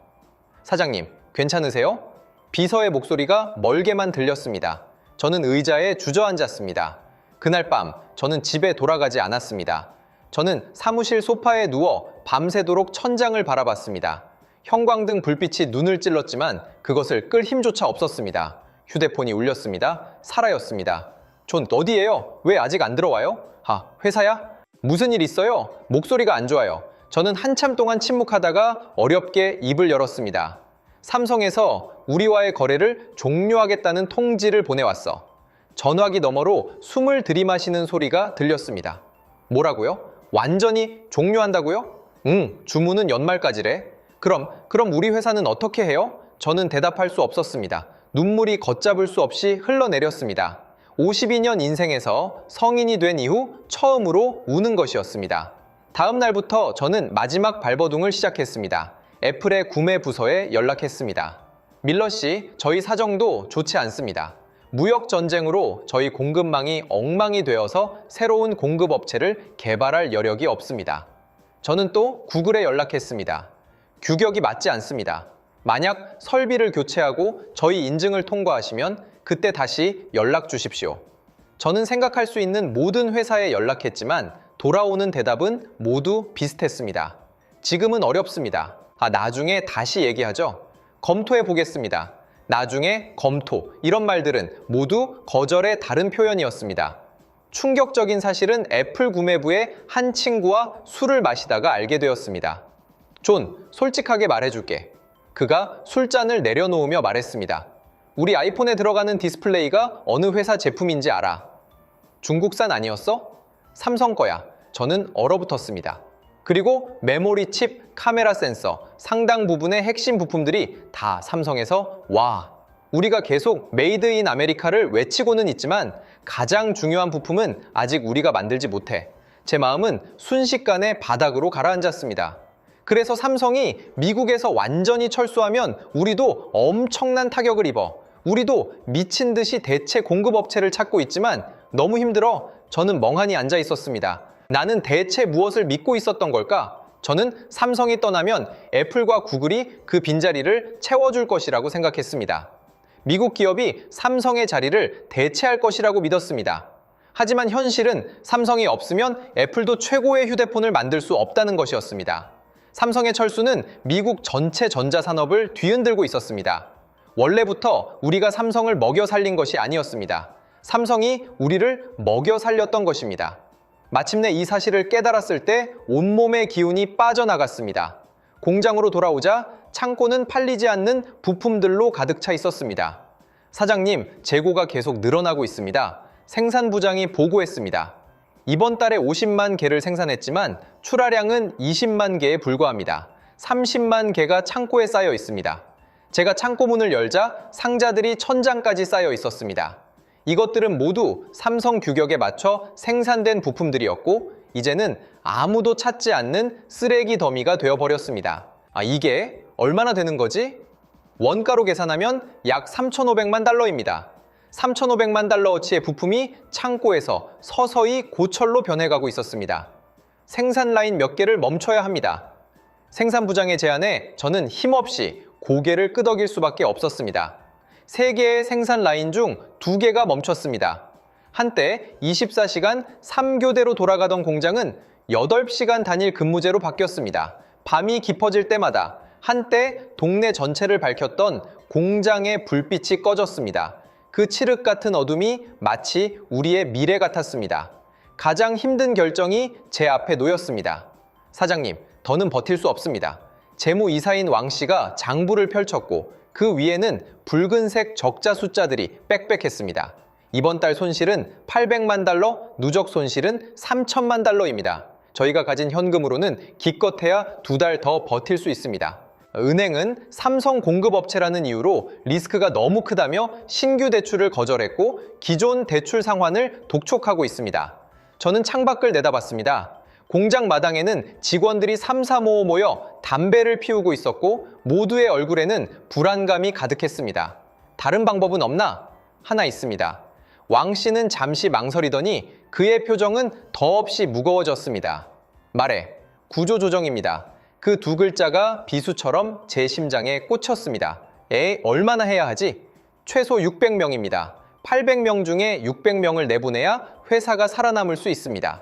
사장님, 괜찮으세요? 비서의 목소리가 멀게만 들렸습니다. 저는 의자에 주저앉았습니다. 그날 밤 저는 집에 돌아가지 않았습니다. 저는 사무실 소파에 누워 밤새도록 천장을 바라봤습니다. 형광등 불빛이 눈을 찔렀지만 그것을 끌 힘조차 없었습니다. 휴대폰이 울렸습니다. 사라였습니다. 존, 어디에요? 왜 아직 안 들어와요? 회사야? 무슨 일 있어요? 목소리가 안 좋아요. 저는 한참 동안 침묵하다가 어렵게 입을 열었습니다. 삼성에서 우리와의 거래를 종료하겠다는 통지를 보내왔어. 전화기 너머로 숨을 들이마시는 소리가 들렸습니다. 뭐라고요? 완전히 종료한다고요? 주문은 연말까지래. 그럼 우리 회사는 어떻게 해요? 저는 대답할 수 없었습니다. 눈물이 걷잡을 수 없이 흘러내렸습니다. 52년 인생에서 성인이 된 이후 처음으로 우는 것이었습니다. 다음 날부터 저는 마지막 발버둥을 시작했습니다. 애플의 구매 부서에 연락했습니다. 밀러 씨, 저희 사정도 좋지 않습니다. 무역 전쟁으로 저희 공급망이 엉망이 되어서 새로운 공급업체를 개발할 여력이 없습니다. 저는 또 구글에 연락했습니다. 규격이 맞지 않습니다. 만약 설비를 교체하고 저희 인증을 통과하시면 그때 다시 연락 주십시오. 저는 생각할 수 있는 모든 회사에 연락했지만 돌아오는 대답은 모두 비슷했습니다. 지금은 어렵습니다. 나중에 다시 얘기하죠. 검토해 보겠습니다. 나중에, 검토, 이런 말들은 모두 거절의 다른 표현이었습니다. 충격적인 사실은 애플 구매부의 한 친구와 술을 마시다가 알게 되었습니다. 존, 솔직하게 말해줄게. 그가 술잔을 내려놓으며 말했습니다. 우리 아이폰에 들어가는 디스플레이가 어느 회사 제품인지 알아. 중국산 아니었어? 삼성 거야. 저는 얼어붙었습니다. 그리고 메모리 칩, 카메라 센서, 상당 부분의 핵심 부품들이 다 삼성에서 와. 우리가 계속 메이드 인 아메리카를 외치고는 있지만 가장 중요한 부품은 아직 우리가 만들지 못해. 제 마음은 순식간에 바닥으로 가라앉았습니다. 그래서 삼성이 미국에서 완전히 철수하면 우리도 엄청난 타격을 입어. 우리도 미친 듯이 대체 공급업체를 찾고 있지만 너무 힘들어. 저는 멍하니 앉아 있었습니다. 나는 대체 무엇을 믿고 있었던 걸까? 저는 삼성이 떠나면 애플과 구글이 그 빈자리를 채워줄 것이라고 생각했습니다. 미국 기업이 삼성의 자리를 대체할 것이라고 믿었습니다. 하지만 현실은 삼성이 없으면 애플도 최고의 휴대폰을 만들 수 없다는 것이었습니다. 삼성의 철수는 미국 전체 전자산업을 뒤흔들고 있었습니다. 원래부터 우리가 삼성을 먹여 살린 것이 아니었습니다. 삼성이 우리를 먹여 살렸던 것입니다. 마침내 이 사실을 깨달았을 때 온몸의 기운이 빠져나갔습니다. 공장으로 돌아오자 창고는 팔리지 않는 부품들로 가득 차 있었습니다. 사장님, 재고가 계속 늘어나고 있습니다. 생산부장이 보고했습니다. 이번 달에 50만 개를 생산했지만 출하량은 20만 개에 불과합니다. 30만 개가 창고에 쌓여 있습니다. 제가 창고 문을 열자 상자들이 천장까지 쌓여 있었습니다. 이것들은 모두 삼성 규격에 맞춰 생산된 부품들이었고 이제는 아무도 찾지 않는 쓰레기 더미가 되어버렸습니다. 이게 얼마나 되는 거지? 원가로 계산하면 약 3,500만 달러입니다. 3,500만 달러어치의 부품이 창고에서 서서히 고철로 변해가고 있었습니다. 생산 라인 몇 개를 멈춰야 합니다. 생산부장의 제안에 저는 힘없이 고개를 끄덕일 수밖에 없었습니다. 3개의 생산 라인 중 2개가 멈췄습니다. 한때 24시간 3교대로 돌아가던 공장은 8시간 단일 근무제로 바뀌었습니다. 밤이 깊어질 때마다 한때 동네 전체를 밝혔던 공장의 불빛이 꺼졌습니다. 그 칠흑 같은 어둠이 마치 우리의 미래 같았습니다. 가장 힘든 결정이 제 앞에 놓였습니다. 사장님, 더는 버틸 수 없습니다. 재무이사인 왕 씨가 장부를 펼쳤고 그 위에는 붉은색 적자 숫자들이 빽빽했습니다. 이번 달 손실은 800만 달러, 누적 손실은 3천만 달러입니다. 저희가 가진 현금으로는 기껏해야 2달 더 버틸 수 있습니다. 은행은 삼성 공급업체라는 이유로 리스크가 너무 크다며 신규 대출을 거절했고 기존 대출 상환을 독촉하고 있습니다. 저는 창밖을 내다봤습니다. 공장 마당에는 직원들이 삼삼오오 모여 담배를 피우고 있었고 모두의 얼굴에는 불안감이 가득했습니다. 다른 방법은 없나? 하나 있습니다. 왕 씨는 잠시 망설이더니 그의 표정은 더없이 무거워졌습니다. 말해, 구조조정입니다. 그 2글자가 비수처럼 제 심장에 꽂혔습니다. 얼마나 해야 하지? 최소 600명입니다. 800명 중에 600명을 내보내야 회사가 살아남을 수 있습니다.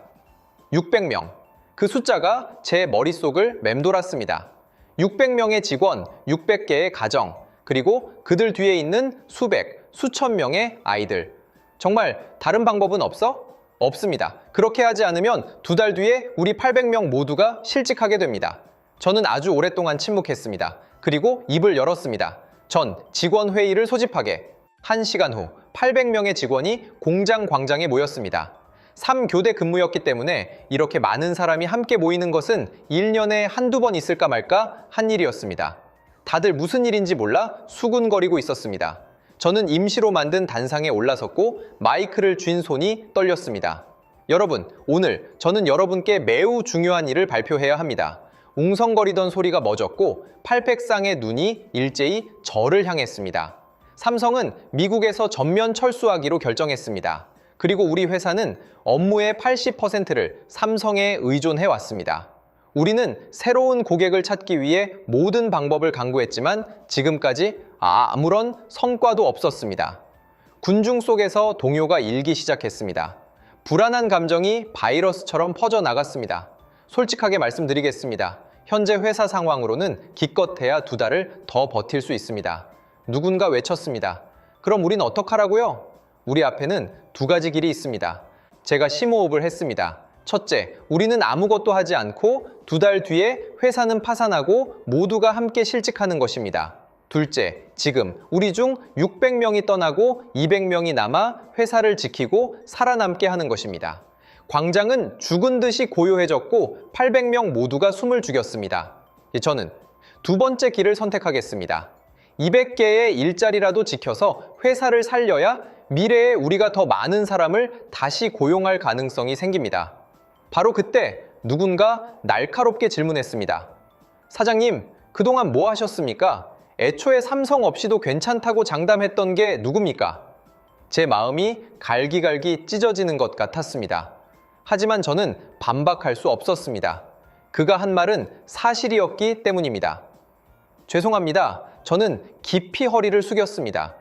600명. 그 숫자가 제 머릿속을 맴돌았습니다. 600명의 직원, 600개의 가정, 그리고 그들 뒤에 있는 수백, 수천 명의 아이들. 정말 다른 방법은 없어? 없습니다. 그렇게 하지 않으면 2달 뒤에 우리 800명 모두가 실직하게 됩니다. 저는 아주 오랫동안 침묵했습니다. 그리고 입을 열었습니다. 전 직원 회의를 소집하게. 1시간 후 800명의 직원이 공장 광장에 모였습니다. 3교대 근무였기 때문에 이렇게 많은 사람이 함께 모이는 것은 1년에 한두 번 있을까 말까 한 일이었습니다. 다들 무슨 일인지 몰라 수군거리고 있었습니다. 저는 임시로 만든 단상에 올라섰고 마이크를 쥔 손이 떨렸습니다. 여러분, 오늘 저는 여러분께 매우 중요한 일을 발표해야 합니다. 웅성거리던 소리가 멎었고 팔백상의 눈이 일제히 저를 향했습니다. 삼성은 미국에서 전면 철수하기로 결정했습니다. 그리고 우리 회사는 업무의 80%를 삼성에 의존해 왔습니다. 우리는 새로운 고객을 찾기 위해 모든 방법을 강구했지만 지금까지 아무런 성과도 없었습니다. 군중 속에서 동요가 일기 시작했습니다. 불안한 감정이 바이러스처럼 퍼져나갔습니다. 솔직하게 말씀드리겠습니다. 현재 회사 상황으로는 기껏해야 2달을 더 버틸 수 있습니다. 누군가 외쳤습니다. 그럼 우린 어떡하라고요? 우리 앞에는 2가지 길이 있습니다. 제가 심호흡을 했습니다. 첫째, 우리는 아무것도 하지 않고 2달 뒤에 회사는 파산하고 모두가 함께 실직하는 것입니다. 둘째, 지금 우리 중 600명이 떠나고 200명이 남아 회사를 지키고 살아남게 하는 것입니다. 광장은 죽은 듯이 고요해졌고 800명 모두가 숨을 죽였습니다. 저는 2번째 길을 선택하겠습니다. 200개의 일자리라도 지켜서 회사를 살려야 미래에 우리가 더 많은 사람을 다시 고용할 가능성이 생깁니다. 바로 그때 누군가 날카롭게 질문했습니다. 사장님, 그동안 뭐 하셨습니까? 애초에 삼성 없이도 괜찮다고 장담했던 게 누굽니까? 제 마음이 갈기갈기 찢어지는 것 같았습니다. 하지만 저는 반박할 수 없었습니다. 그가 한 말은 사실이었기 때문입니다. 죄송합니다. 저는 깊이 허리를 숙였습니다.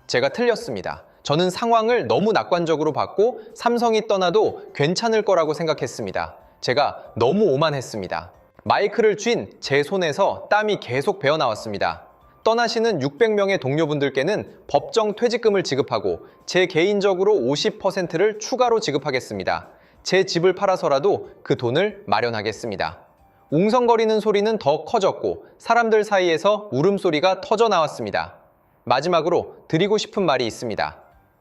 제가 틀렸습니다. 저는 상황을 너무 낙관적으로 봤고 삼성이 떠나도 괜찮을 거라고 생각했습니다. 제가 너무 오만했습니다. 마이크를 쥔 제 손에서 땀이 계속 배어나왔습니다. 떠나시는 600명의 동료분들께는 법정 퇴직금을 지급하고 제 개인적으로 50%를 추가로 지급하겠습니다. 제 집을 팔아서라도 그 돈을 마련하겠습니다. 웅성거리는 소리는 더 커졌고 사람들 사이에서 울음소리가 터져 나왔습니다. 마지막으로 드리고 싶은 말이 있습니다.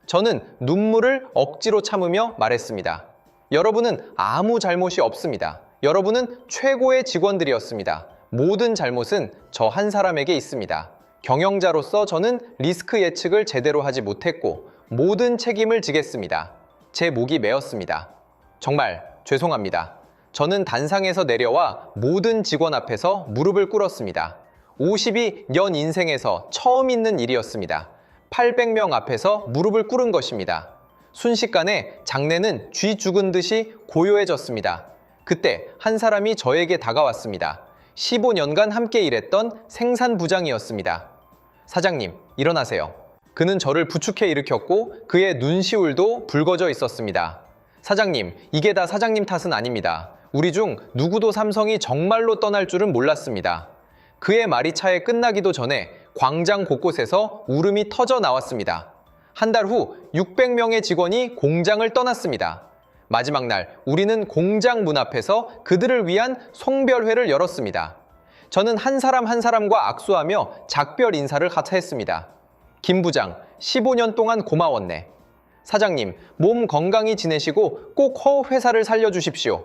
저는 눈물을 억지로 참으며 말했습니다. 여러분은 아무 잘못이 없습니다. 여러분은 최고의 직원들이었습니다. 모든 잘못은 저 한 사람에게 있습니다. 경영자로서 저는 리스크 예측을 제대로 하지 못했고 모든 책임을 지겠습니다. 제 목이 메었습니다. 정말 죄송합니다. 저는 단상에서 내려와 모든 직원 앞에서 무릎을 꿇었습니다. 52년 인생에서 처음 있는 일이었습니다. 800명 앞에서 무릎을 꿇은 것입니다. 순식간에 장내는 쥐 죽은 듯이 고요해졌습니다. 그때 한 사람이 저에게 다가왔습니다. 15년간 함께 일했던 생산부장이었습니다. 사장님, 일어나세요. 그는 저를 부축해 일으켰고 그의 눈시울도 붉어져 있었습니다. 사장님, 이게 다 사장님 탓은 아닙니다. 우리 중 누구도 삼성이 정말로 떠날 줄은 몰랐습니다. 그의 말이 차에 끝나기도 전에 광장 곳곳에서 울음이 터져 나왔습니다. 한 달 후 600명의 직원이 공장을 떠났습니다. 마지막 날 우리는 공장 문 앞에서 그들을 위한 송별회를 열었습니다. 저는 한 사람 한 사람과 악수하며 작별 인사를 했습니다. 김 부장, 15년 동안 고마웠네. 사장님, 몸 건강히 지내시고 꼭 회사를 살려주십시오.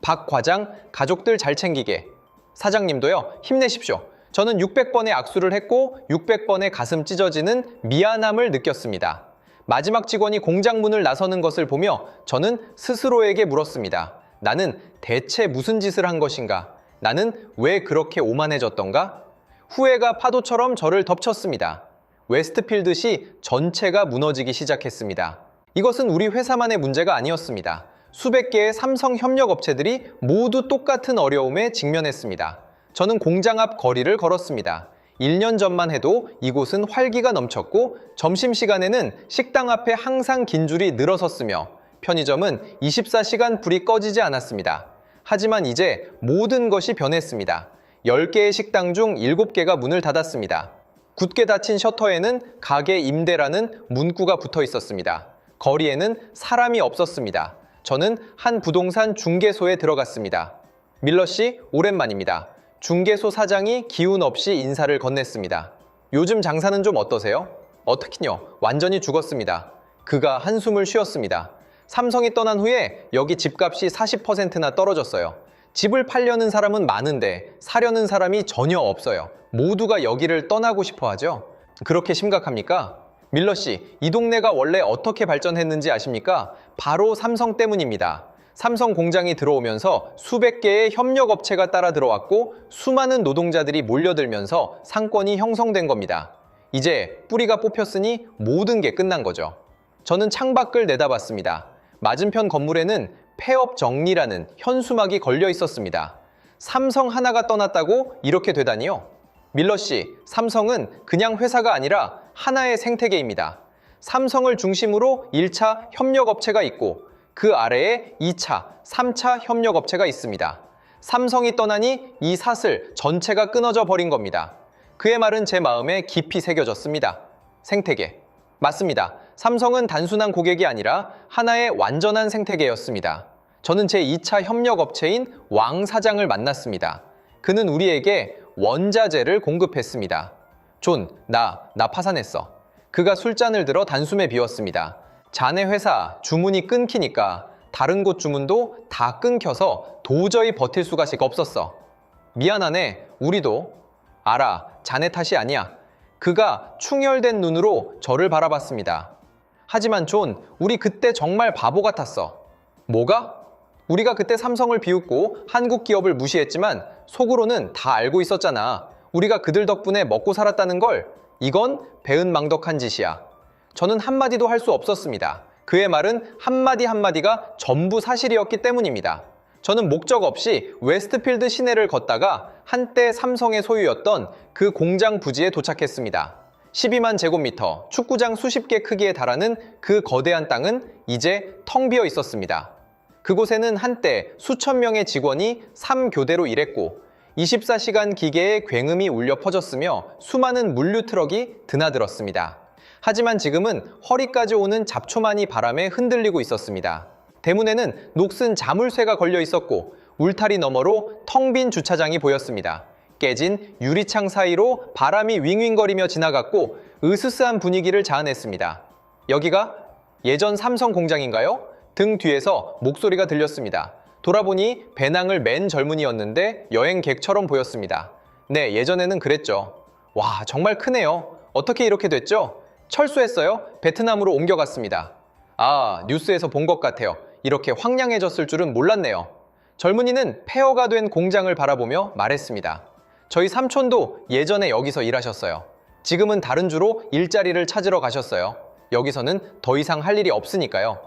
박 과장, 가족들 잘 챙기게. 사장님도요, 힘내십시오. 저는 600번의 악수를 했고 600번의 가슴 찢어지는 미안함을 느꼈습니다. 마지막 직원이 공장 문을 나서는 것을 보며 저는 스스로에게 물었습니다. 나는 대체 무슨 짓을 한 것인가? 나는 왜 그렇게 오만해졌던가? 후회가 파도처럼 저를 덮쳤습니다. 웨스트필드시 전체가 무너지기 시작했습니다. 이것은 우리 회사만의 문제가 아니었습니다. 수백 개의 삼성 협력업체들이 모두 똑같은 어려움에 직면했습니다. 저는 공장 앞 거리를 걸었습니다. 1년 전만 해도 이곳은 활기가 넘쳤고 점심시간에는 식당 앞에 항상 긴 줄이 늘어섰으며 편의점은 24시간 불이 꺼지지 않았습니다. 하지만 이제 모든 것이 변했습니다. 10개의 식당 중 7개가 문을 닫았습니다. 굳게 닫힌 셔터에는 가게 임대라는 문구가 붙어 있었습니다. 거리에는 사람이 없었습니다. 저는 한 부동산 중개소에 들어갔습니다. 밀러 씨, 오랜만입니다. 중개소 사장이 기운 없이 인사를 건넸습니다. 요즘 장사는 좀 어떠세요? 어떻게요? 완전히 죽었습니다. 그가 한숨을 쉬었습니다. 삼성이 떠난 후에 여기 집값이 40%나 떨어졌어요. 집을 팔려는 사람은 많은데 사려는 사람이 전혀 없어요. 모두가 여기를 떠나고 싶어 하죠. 그렇게 심각합니까? 밀러 씨, 이 동네가 원래 어떻게 발전했는지 아십니까? 바로 삼성 때문입니다. 삼성 공장이 들어오면서 수백 개의 협력업체가 따라 들어왔고 수많은 노동자들이 몰려들면서 상권이 형성된 겁니다. 이제 뿌리가 뽑혔으니 모든 게 끝난 거죠. 저는 창밖을 내다봤습니다. 맞은편 건물에는 폐업 정리라는 현수막이 걸려 있었습니다. 삼성 하나가 떠났다고 이렇게 되다니요? 밀러 씨, 삼성은 그냥 회사가 아니라 하나의 생태계입니다. 삼성을 중심으로 1차 협력업체가 있고 그 아래에 2차, 3차 협력업체가 있습니다. 삼성이 떠나니 이 사슬 전체가 끊어져 버린 겁니다. 그의 말은 제 마음에 깊이 새겨졌습니다. 생태계. 맞습니다. 삼성은 단순한 고객이 아니라 하나의 완전한 생태계였습니다. 저는 제 2차 협력업체인 왕 사장을 만났습니다. 그는 우리에게 원자재를 공급했습니다. 존, 나 파산했어. 그가 술잔을 들어 단숨에 비웠습니다. 자네 회사 주문이 끊기니까 다른 곳 주문도 다 끊겨서 도저히 버틸 수가 없었어. 미안하네, 우리도. 알아, 자네 탓이 아니야. 그가 충혈된 눈으로 저를 바라봤습니다. 하지만 존, 우리 그때 정말 바보 같았어. 뭐가? 우리가 그때 삼성을 비웃고 한국 기업을 무시했지만 속으로는 다 알고 있었잖아. 우리가 그들 덕분에 먹고 살았다는 걸. 이건 배은망덕한 짓이야. 저는 한마디도 할 수 없었습니다. 그의 말은 한마디 한마디가 전부 사실이었기 때문입니다. 저는 목적 없이 웨스트필드 시내를 걷다가 한때 삼성의 소유였던 그 공장 부지에 도착했습니다. 12만 제곱미터, 축구장 수십 개 크기에 달하는 그 거대한 땅은 이제 텅 비어 있었습니다. 그곳에는 한때 수천 명의 직원이 3교대로 일했고 24시간 기계의 굉음이 울려 퍼졌으며 수많은 물류 트럭이 드나들었습니다. 하지만 지금은 허리까지 오는 잡초만이 바람에 흔들리고 있었습니다. 대문에는 녹슨 자물쇠가 걸려 있었고 울타리 너머로 텅 빈 주차장이 보였습니다. 깨진 유리창 사이로 바람이 윙윙거리며 지나갔고 으스스한 분위기를 자아냈습니다. 여기가 예전 삼성 공장인가요? 등 뒤에서 목소리가 들렸습니다. 돌아보니 배낭을 맨 젊은이였는데 여행객처럼 보였습니다. 네, 예전에는 그랬죠. 와, 정말 크네요. 어떻게 이렇게 됐죠? 철수했어요? 베트남으로 옮겨갔습니다. 아, 뉴스에서 본 것 같아요. 이렇게 황량해졌을 줄은 몰랐네요. 젊은이는 폐허가 된 공장을 바라보며 말했습니다. 저희 삼촌도 예전에 여기서 일하셨어요. 지금은 다른 주로 일자리를 찾으러 가셨어요. 여기서는 더 이상 할 일이 없으니까요.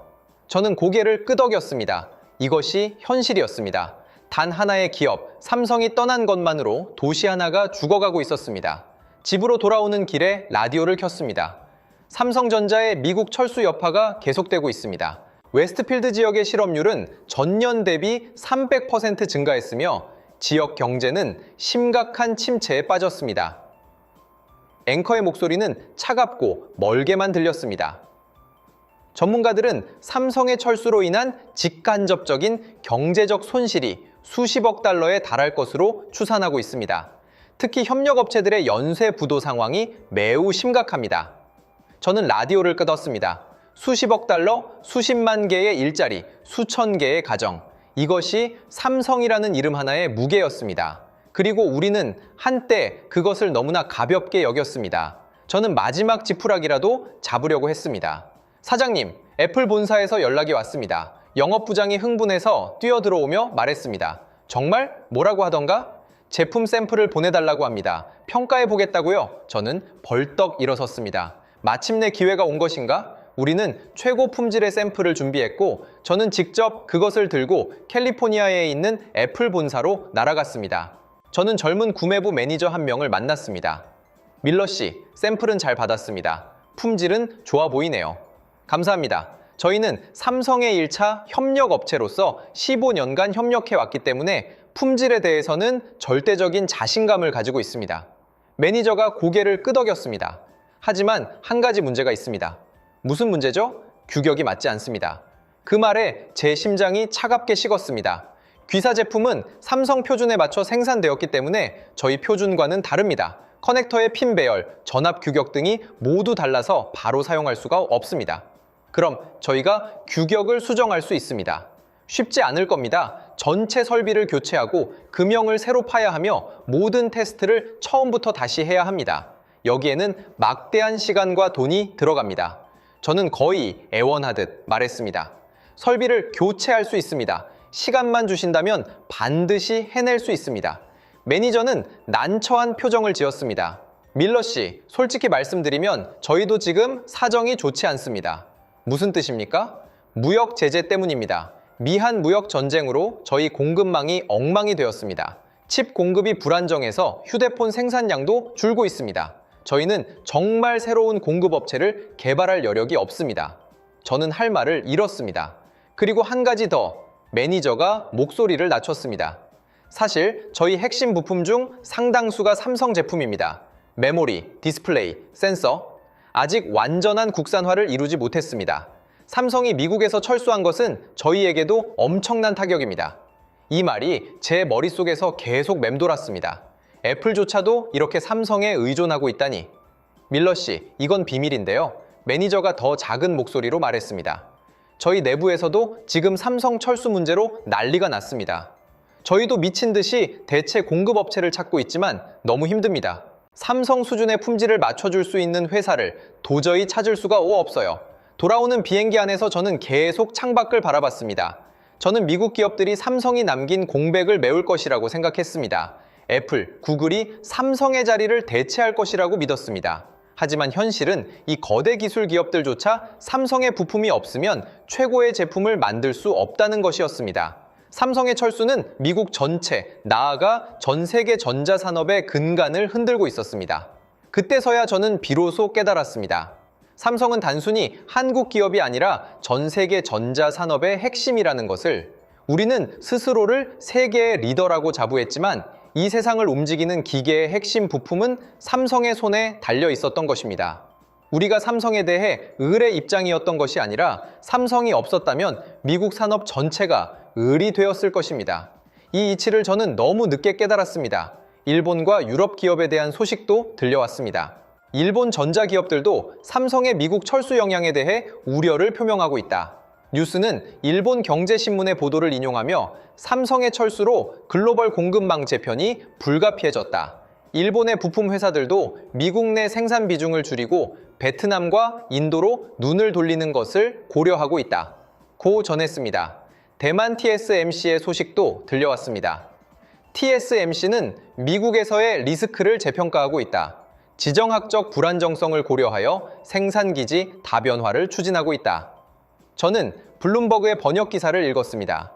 저는 고개를 끄덕였습니다. 이것이 현실이었습니다. 단 하나의 기업, 삼성이 떠난 것만으로 도시 하나가 죽어가고 있었습니다. 집으로 돌아오는 길에 라디오를 켰습니다. 삼성전자의 미국 철수 여파가 계속되고 있습니다. 웨스트필드 지역의 실업률은 전년 대비 300% 증가했으며 지역 경제는 심각한 침체에 빠졌습니다. 앵커의 목소리는 차갑고 멀게만 들렸습니다. 전문가들은 삼성의 철수로 인한 직간접적인 경제적 손실이 수십억 달러에 달할 것으로 추산하고 있습니다. 특히 협력업체들의 연쇄 부도 상황이 매우 심각합니다. 저는 라디오를 끄덕습니다. 수십억 달러, 수십만 개의 일자리, 수천 개의 가정. 이것이 삼성이라는 이름 하나의 무게였습니다. 그리고 우리는 한때 그것을 너무나 가볍게 여겼습니다. 저는 마지막 지푸라기라도 잡으려고 했습니다. 사장님, 애플 본사에서 연락이 왔습니다. 영업부장이 흥분해서 뛰어들어오며 말했습니다. 정말? 뭐라고 하던가? 제품 샘플을 보내달라고 합니다. 평가해보겠다고요? 저는 벌떡 일어섰습니다. 마침내 기회가 온 것인가? 우리는 최고 품질의 샘플을 준비했고 저는 직접 그것을 들고 캘리포니아에 있는 애플 본사로 날아갔습니다. 저는 젊은 구매부 매니저 한 명을 만났습니다. 밀러 씨, 샘플은 잘 받았습니다. 품질은 좋아 보이네요. 감사합니다. 저희는 삼성의 1차 협력업체로서 15년간 협력해왔기 때문에 품질에 대해서는 절대적인 자신감을 가지고 있습니다. 매니저가 고개를 끄덕였습니다. 하지만 한 가지 문제가 있습니다. 무슨 문제죠? 규격이 맞지 않습니다. 그 말에 제 심장이 차갑게 식었습니다. 귀사 제품은 삼성 표준에 맞춰 생산되었기 때문에 저희 표준과는 다릅니다. 커넥터의 핀 배열, 전압 규격 등이 모두 달라서 바로 사용할 수가 없습니다. 그럼 저희가 규격을 수정할 수 있습니다. 쉽지 않을 겁니다. 전체 설비를 교체하고 금형을 새로 파야 하며 모든 테스트를 처음부터 다시 해야 합니다. 여기에는 막대한 시간과 돈이 들어갑니다. 저는 거의 애원하듯 말했습니다. 설비를 교체할 수 있습니다. 시간만 주신다면 반드시 해낼 수 있습니다. 매니저는 난처한 표정을 지었습니다. 밀러 씨, 솔직히 말씀드리면 저희도 지금 사정이 좋지 않습니다. 무슨 뜻입니까? 무역 제재 때문입니다. 미한 무역 전쟁으로 저희 공급망이 엉망이 되었습니다. 칩 공급이 불안정해서 휴대폰 생산량도 줄고 있습니다. 저희는 정말 새로운 공급업체를 개발할 여력이 없습니다. 저는 할 말을 잃었습니다. 그리고 한 가지 더, 매니저가 목소리를 낮췄습니다. 사실 저희 핵심 부품 중 상당수가 삼성 제품입니다. 메모리, 디스플레이, 센서, 아직 완전한 국산화를 이루지 못했습니다. 삼성이 미국에서 철수한 것은 저희에게도 엄청난 타격입니다. 이 말이 제 머릿속에서 계속 맴돌았습니다. 애플조차도 이렇게 삼성에 의존하고 있다니. 밀러 씨, 이건 비밀인데요. 매니저가 더 작은 목소리로 말했습니다. 저희 내부에서도 지금 삼성 철수 문제로 난리가 났습니다. 저희도 미친 듯이 대체 공급업체를 찾고 있지만 너무 힘듭니다. 삼성 수준의 품질을 맞춰줄 수 있는 회사를 도저히 찾을 수가 없어요. 돌아오는 비행기 안에서 저는 계속 창밖을 바라봤습니다. 저는 미국 기업들이 삼성이 남긴 공백을 메울 것이라고 생각했습니다. 애플, 구글이 삼성의 자리를 대체할 것이라고 믿었습니다. 하지만 현실은 이 거대 기술 기업들조차 삼성의 부품이 없으면 최고의 제품을 만들 수 없다는 것이었습니다. 삼성의 철수는 미국 전체, 나아가 전 세계 전자산업의 근간을 흔들고 있었습니다. 그때서야 저는 비로소 깨달았습니다. 삼성은 단순히 한국 기업이 아니라 전 세계 전자산업의 핵심이라는 것을. 우리는 스스로를 세계의 리더라고 자부했지만 이 세상을 움직이는 기계의 핵심 부품은 삼성의 손에 달려 있었던 것입니다. 우리가 삼성에 대해 을의 입장이었던 것이 아니라 삼성이 없었다면 미국 산업 전체가 을이 되었을 것입니다. 이 이치를 저는 너무 늦게 깨달았습니다. 일본과 유럽 기업에 대한 소식도 들려왔습니다. 일본 전자기업들도 삼성의 미국 철수 영향에 대해 우려를 표명하고 있다. 뉴스는 일본 경제신문의 보도를 인용하며 삼성의 철수로 글로벌 공급망 재편이 불가피해졌다. 일본의 부품 회사들도 미국 내 생산 비중을 줄이고 베트남과 인도로 눈을 돌리는 것을 고려하고 있다. 고 전했습니다. 대만 TSMC의 소식도 들려왔습니다. TSMC는 미국에서의 리스크를 재평가하고 있다. 지정학적 불안정성을 고려하여 생산기지 다변화를 추진하고 있다. 저는 블룸버그의 번역 기사를 읽었습니다.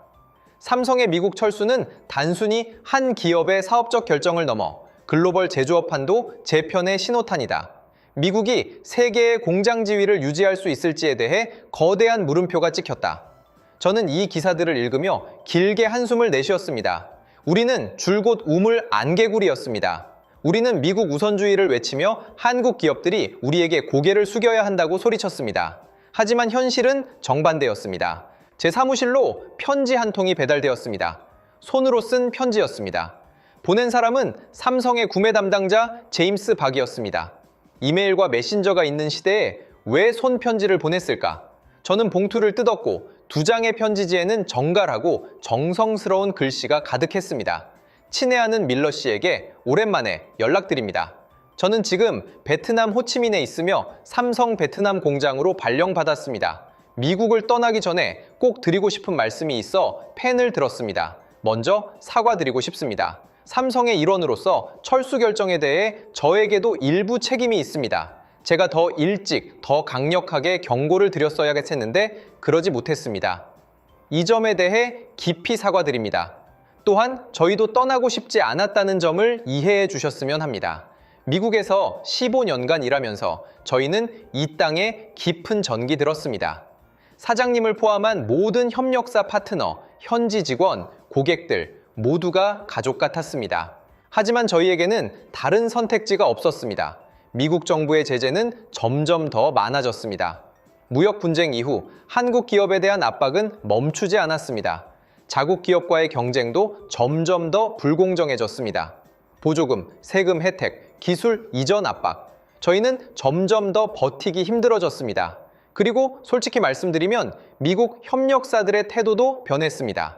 삼성의 미국 철수는 단순히 한 기업의 사업적 결정을 넘어 글로벌 제조업판도 재편의 신호탄이다. 미국이 세계의 공장 지위를 유지할 수 있을지에 대해 거대한 물음표가 찍혔다. 저는 이 기사들을 읽으며 길게 한숨을 내쉬었습니다. 우리는 줄곧 우물 안개구리였습니다. 우리는 미국 우선주의를 외치며 한국 기업들이 우리에게 고개를 숙여야 한다고 소리쳤습니다. 하지만 현실은 정반대였습니다. 제 사무실로 편지 한 통이 배달되었습니다. 손으로 쓴 편지였습니다. 보낸 사람은 삼성의 구매 담당자 제임스 박이었습니다. 이메일과 메신저가 있는 시대에 왜 손편지를 보냈을까? 저는 봉투를 뜯었고 2장의 편지지에는 정갈하고 정성스러운 글씨가 가득했습니다. 친애하는 밀러 씨에게 오랜만에 연락드립니다. 저는 지금 베트남 호치민에 있으며 삼성 베트남 공장으로 발령받았습니다. 미국을 떠나기 전에 꼭 드리고 싶은 말씀이 있어 펜을 들었습니다. 먼저 사과드리고 싶습니다. 삼성의 일원으로서 철수 결정에 대해 저에게도 일부 책임이 있습니다. 제가 더 일찍, 더 강력하게 경고를 드렸어야겠는데 그러지 못했습니다. 이 점에 대해 깊이 사과드립니다. 또한 저희도 떠나고 싶지 않았다는 점을 이해해 주셨으면 합니다. 미국에서 15년간 일하면서 저희는 이 땅에 깊은 전기 들었습니다. 사장님을 포함한 모든 협력사 파트너, 현지 직원, 고객들 모두가 가족 같았습니다. 하지만 저희에게는 다른 선택지가 없었습니다. 미국 정부의 제재는 점점 더 많아졌습니다. 무역 분쟁 이후 한국 기업에 대한 압박은 멈추지 않았습니다. 자국 기업과의 경쟁도 점점 더 불공정해졌습니다. 보조금, 세금 혜택, 기술 이전 압박. 저희는 점점 더 버티기 힘들어졌습니다. 그리고 솔직히 말씀드리면 미국 협력사들의 태도도 변했습니다.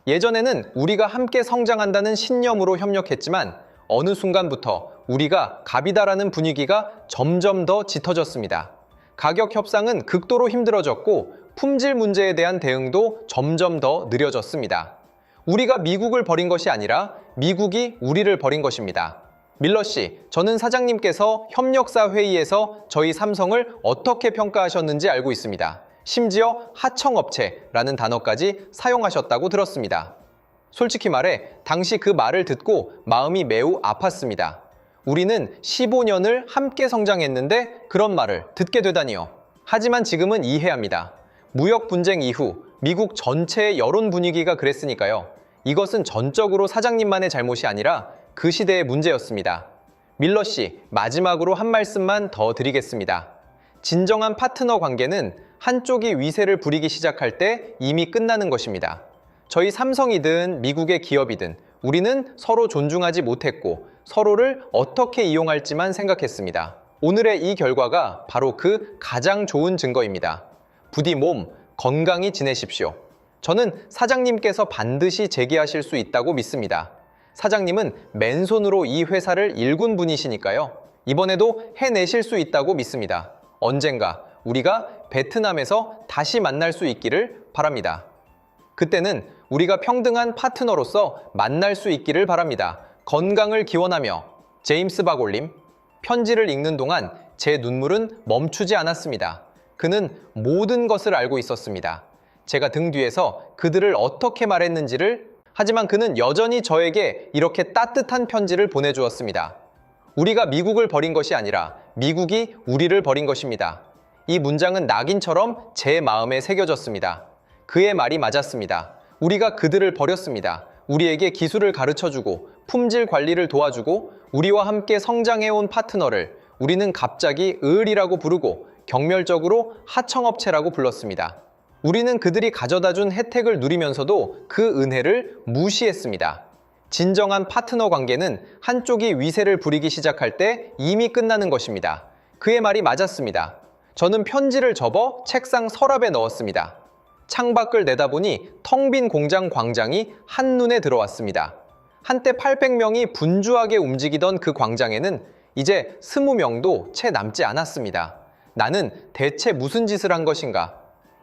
예전에는 우리가 함께 성장한다는 신념으로 협력했지만 어느 순간부터 우리가 갑이다라는 분위기가 점점 더 짙어졌습니다. 가격 협상은 극도로 힘들어졌고 품질 문제에 대한 대응도 점점 더 느려졌습니다. 우리가 미국을 버린 것이 아니라 미국이 우리를 버린 것입니다. 밀러 씨, 저는 사장님께서 협력사 회의에서 저희 삼성을 어떻게 평가하셨는지 알고 있습니다. 심지어 하청업체라는 단어까지 사용하셨다고 들었습니다. 솔직히 말해 당시 그 말을 듣고 마음이 매우 아팠습니다. 우리는 15년을 함께 성장했는데 그런 말을 듣게 되다니요. 하지만 지금은 이해합니다. 무역 분쟁 이후 미국 전체의 여론 분위기가 그랬으니까요. 이것은 전적으로 사장님만의 잘못이 아니라 그 시대의 문제였습니다. 밀러 씨, 마지막으로 한 말씀만 더 드리겠습니다. 진정한 파트너 관계는 한쪽이 위세를 부리기 시작할 때 이미 끝나는 것입니다. 저희 삼성이든 미국의 기업이든 우리는 서로 존중하지 못했고 서로를 어떻게 이용할지만 생각했습니다. 오늘의 이 결과가 바로 그 가장 좋은 증거입니다. 부디 몸 건강히 지내십시오. 저는 사장님께서 반드시 재기하실 수 있다고 믿습니다. 사장님은 맨손으로 이 회사를 일군 분이시니까요. 이번에도 해내실 수 있다고 믿습니다. 언젠가 우리가 베트남에서 다시 만날 수 있기를 바랍니다. 그때는 우리가 평등한 파트너로서 만날 수 있기를 바랍니다. 건강을 기원하며 제임스 박올림. 편지를 읽는 동안 제 눈물은 멈추지 않았습니다. 그는 모든 것을 알고 있었습니다. 제가 등 뒤에서 그들을 어떻게 말했는지를. 하지만 그는 여전히 저에게 이렇게 따뜻한 편지를 보내주었습니다. 우리가 미국을 버린 것이 아니라 미국이 우리를 버린 것입니다. 이 문장은 낙인처럼 제 마음에 새겨졌습니다. 그의 말이 맞았습니다. 우리가 그들을 버렸습니다. 우리에게 기술을 가르쳐주고 품질 관리를 도와주고 우리와 함께 성장해온 파트너를 우리는 갑자기 을이라고 부르고 경멸적으로 하청업체라고 불렀습니다. 우리는 그들이 가져다준 혜택을 누리면서도 그 은혜를 무시했습니다. 진정한 파트너 관계는 한쪽이 위세를 부리기 시작할 때 이미 끝나는 것입니다. 그의 말이 맞았습니다. 저는 편지를 접어 책상 서랍에 넣었습니다. 창밖을 내다보니 텅 빈 공장 광장이 한눈에 들어왔습니다. 한때 800명이 분주하게 움직이던 그 광장에는 이제 20명도 채 남지 않았습니다. 나는 대체 무슨 짓을 한 것인가?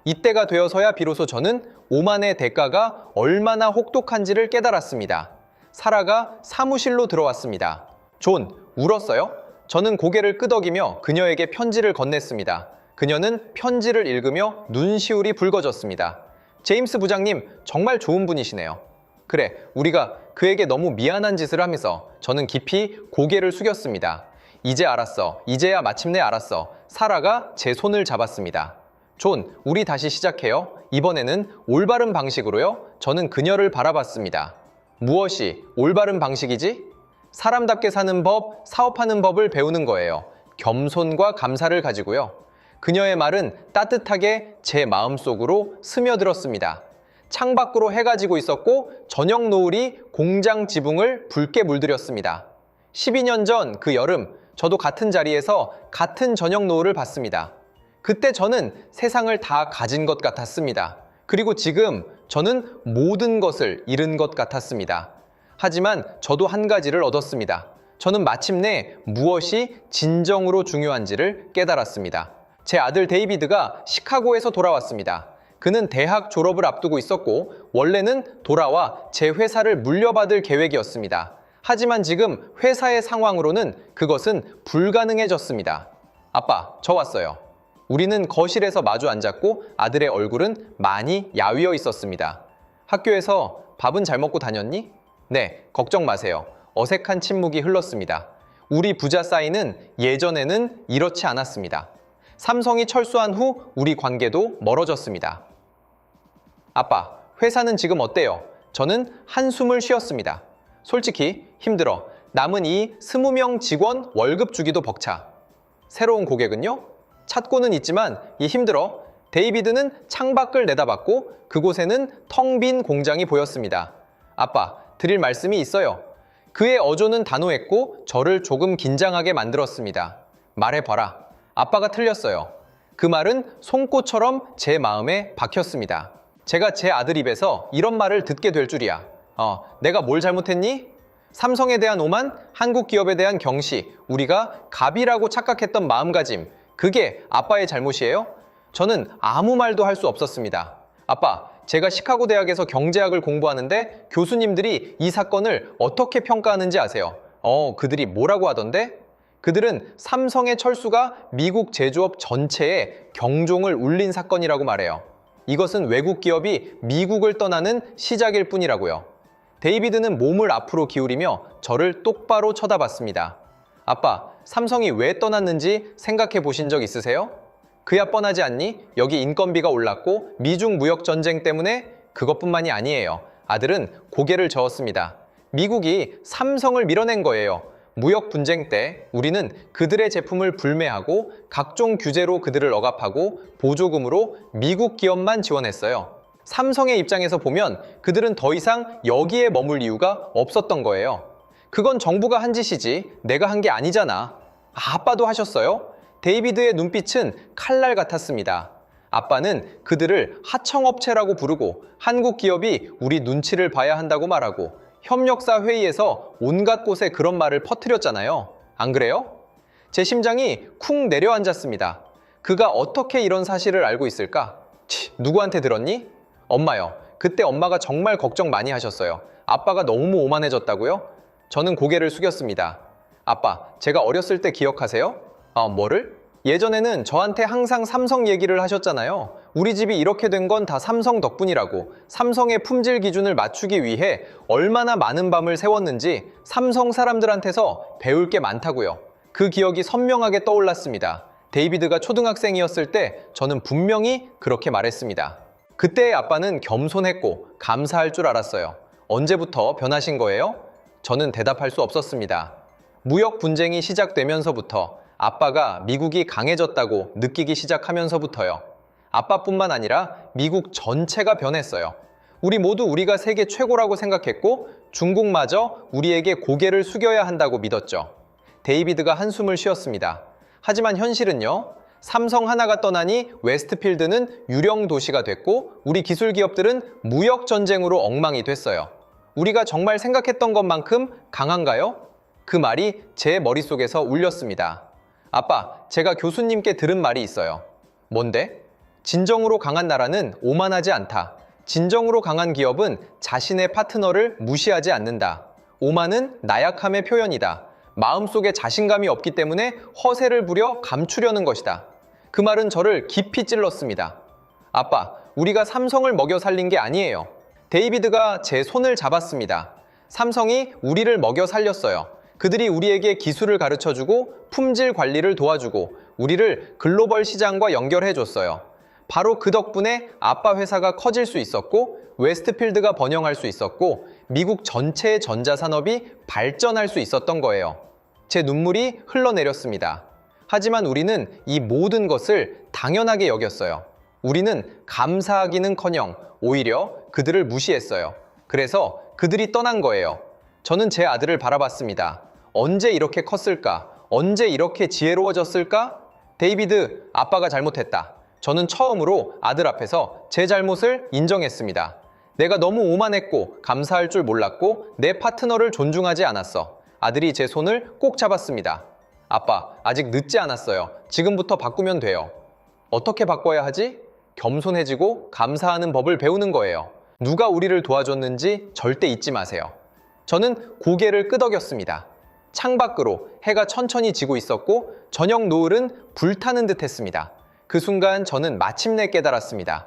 이때가 되어서야 비로소 저는 오만의 대가가 얼마나 혹독한지를 깨달았습니다. 사라가 사무실로 들어왔습니다. 존, 울었어요? 저는 고개를 끄덕이며 그녀에게 편지를 건넸습니다. 그녀는 편지를 읽으며 눈시울이 붉어졌습니다. 제임스 부장님, 정말 좋은 분이시네요. 그래, 우리가 그에게 너무 미안한 짓을 하면서 저는 깊이 고개를 숙였습니다. 이제 알았어. 이제야 마침내 알았어. 사라가 제 손을 잡았습니다. 존, 우리 다시 시작해요. 이번에는 올바른 방식으로요. 저는 그녀를 바라봤습니다. 무엇이 올바른 방식이지? 사람답게 사는 법, 사업하는 법을 배우는 거예요. 겸손과 감사를 가지고요. 그녀의 말은 따뜻하게 제 마음속으로 스며들었습니다. 창밖으로 해가 지고 있었고 저녁 노을이 공장 지붕을 붉게 물들였습니다. 12년 전 그 여름, 저도 같은 자리에서 같은 저녁 노을을 봤습니다. 그때 저는 세상을 다 가진 것 같았습니다. 그리고 지금 저는 모든 것을 잃은 것 같았습니다. 하지만 저도 한 가지를 얻었습니다. 저는 마침내 무엇이 진정으로 중요한지를 깨달았습니다. 제 아들 데이비드가 시카고에서 돌아왔습니다. 그는 대학 졸업을 앞두고 있었고 원래는 돌아와 제 회사를 물려받을 계획이었습니다. 하지만 지금 회사의 상황으로는 그것은 불가능해졌습니다. 아빠, 저 왔어요. 우리는 거실에서 마주 앉았고 아들의 얼굴은 많이 야위어 있었습니다. 학교에서 밥은 잘 먹고 다녔니? 네, 걱정 마세요. 어색한 침묵이 흘렀습니다. 우리 부자 사이는 예전에는 이렇지 않았습니다. 삼성이 철수한 후 우리 관계도 멀어졌습니다. 아빠, 회사는 지금 어때요? 저는 한숨을 쉬었습니다. 솔직히 힘들어. 남은 이 20명 직원 월급 주기도 벅차. 새로운 고객은요? 찾고는 있지만 힘들어. 데이비드는 창밖을 내다봤고 그곳에는 텅 빈 공장이 보였습니다. 아빠, 드릴 말씀이 있어요. 그의 어조는 단호했고 저를 조금 긴장하게 만들었습니다. 말해봐라. 아빠가 틀렸어요. 그 말은 송곳처럼 제 마음에 박혔습니다. 제가 제 아들 입에서 이런 말을 듣게 될 줄이야. 내가 뭘 잘못했니? 삼성에 대한 오만, 한국 기업에 대한 경시, 우리가 갑이라고 착각했던 마음가짐, 그게 아빠의 잘못이에요? 저는 아무 말도 할 수 없었습니다. 아빠, 제가 시카고 대학에서 경제학을 공부하는데 교수님들이 이 사건을 어떻게 평가하는지 아세요? 그들이 뭐라고 하던데? 그들은 삼성의 철수가 미국 제조업 전체에 경종을 울린 사건이라고 말해요. 이것은 외국 기업이 미국을 떠나는 시작일 뿐이라고요. 데이비드는 몸을 앞으로 기울이며 저를 똑바로 쳐다봤습니다. 아빠, 삼성이 왜 떠났는지 생각해 보신 적 있으세요? 그야 뻔하지 않니? 여기 인건비가 올랐고 미중 무역 전쟁 때문에 그것뿐만이 아니에요. 아들은 고개를 저었습니다. 미국이 삼성을 밀어낸 거예요. 무역 분쟁 때 우리는 그들의 제품을 불매하고 각종 규제로 그들을 억압하고 보조금으로 미국 기업만 지원했어요. 삼성의 입장에서 보면 그들은 더 이상 여기에 머물 이유가 없었던 거예요. 그건 정부가 한 짓이지 내가 한 게 아니잖아. 아빠도 하셨어요? 데이비드의 눈빛은 칼날 같았습니다. 아빠는 그들을 하청업체라고 부르고 한국 기업이 우리 눈치를 봐야 한다고 말하고 협력사 회의에서 온갖 곳에 그런 말을 퍼뜨렸잖아요. 안 그래요? 제 심장이 쿵 내려앉았습니다. 그가 어떻게 이런 사실을 알고 있을까? 누구한테 들었니? 엄마요. 그때 엄마가 정말 걱정 많이 하셨어요. 아빠가 너무 오만해졌다고요? 저는 고개를 숙였습니다. 아빠, 제가 어렸을 때 기억하세요? 뭐를? 예전에는 저한테 항상 삼성 얘기를 하셨잖아요. 우리 집이 이렇게 된 건 다 삼성 덕분이라고. 삼성의 품질 기준을 맞추기 위해 얼마나 많은 밤을 새웠는지 삼성 사람들한테서 배울 게 많다고요. 그 기억이 선명하게 떠올랐습니다. 데이비드가 초등학생이었을 때 저는 분명히 그렇게 말했습니다. 그때의 아빠는 겸손했고 감사할 줄 알았어요. 언제부터 변하신 거예요? 저는 대답할 수 없었습니다. 무역 분쟁이 시작되면서부터 아빠가 미국이 강해졌다고 느끼기 시작하면서부터요. 아빠뿐만 아니라 미국 전체가 변했어요. 우리 모두 우리가 세계 최고라고 생각했고 중국마저 우리에게 고개를 숙여야 한다고 믿었죠. 데이비드가 한숨을 쉬었습니다. 하지만 현실은요. 삼성 하나가 떠나니 웨스트필드는 유령 도시가 됐고 우리 기술 기업들은 무역 전쟁으로 엉망이 됐어요. 우리가 정말 생각했던 것만큼 강한가요? 그 말이 제 머릿속에서 울렸습니다. 아빠, 제가 교수님께 들은 말이 있어요. 뭔데? 진정으로 강한 나라는 오만하지 않다. 진정으로 강한 기업은 자신의 파트너를 무시하지 않는다. 오만은 나약함의 표현이다. 마음속에 자신감이 없기 때문에 허세를 부려 감추려는 것이다. 그 말은 저를 깊이 찔렀습니다. 아빠, 우리가 삼성을 먹여 살린 게 아니에요. 데이비드가 제 손을 잡았습니다. 삼성이 우리를 먹여 살렸어요. 그들이 우리에게 기술을 가르쳐주고 품질 관리를 도와주고 우리를 글로벌 시장과 연결해줬어요. 바로 그 덕분에 아빠 회사가 커질 수 있었고 웨스트필드가 번영할 수 있었고 미국 전체의 전자산업이 발전할 수 있었던 거예요. 제 눈물이 흘러내렸습니다. 하지만 우리는 이 모든 것을 당연하게 여겼어요. 우리는 감사하기는커녕 오히려 그들을 무시했어요. 그래서 그들이 떠난 거예요. 저는 제 아들을 바라봤습니다. 언제 이렇게 컸을까? 언제 이렇게 지혜로워졌을까? 데이비드, 아빠가 잘못했다. 저는 처음으로 아들 앞에서 제 잘못을 인정했습니다. 내가 너무 오만했고 감사할 줄 몰랐고 내 파트너를 존중하지 않았어. 아들이 제 손을 꼭 잡았습니다. 아빠, 아직 늦지 않았어요. 지금부터 바꾸면 돼요. 어떻게 바꿔야 하지? 겸손해지고 감사하는 법을 배우는 거예요. 누가 우리를 도와줬는지 절대 잊지 마세요. 저는 고개를 끄덕였습니다. 창밖으로 해가 천천히 지고 있었고 저녁 노을은 불타는 듯 했습니다. 그 순간 저는 마침내 깨달았습니다.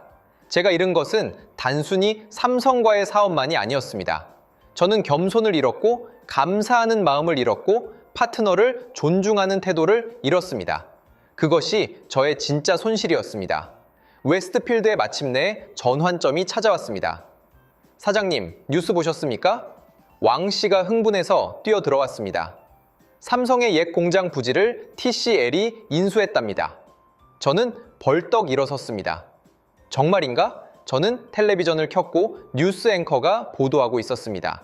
제가 잃은 것은 단순히 삼성과의 사업만이 아니었습니다. 저는 겸손을 잃었고 감사하는 마음을 잃었고 파트너를 존중하는 태도를 잃었습니다. 그것이 저의 진짜 손실이었습니다. 웨스트필드에 마침내 전환점이 찾아왔습니다. 사장님, 뉴스 보셨습니까? 왕 씨가 흥분해서 뛰어들어왔습니다. 삼성의 옛 공장 부지를 TCL이 인수했답니다. 저는 벌떡 일어섰습니다. 정말인가? 저는 텔레비전을 켰고 뉴스 앵커가 보도하고 있었습니다.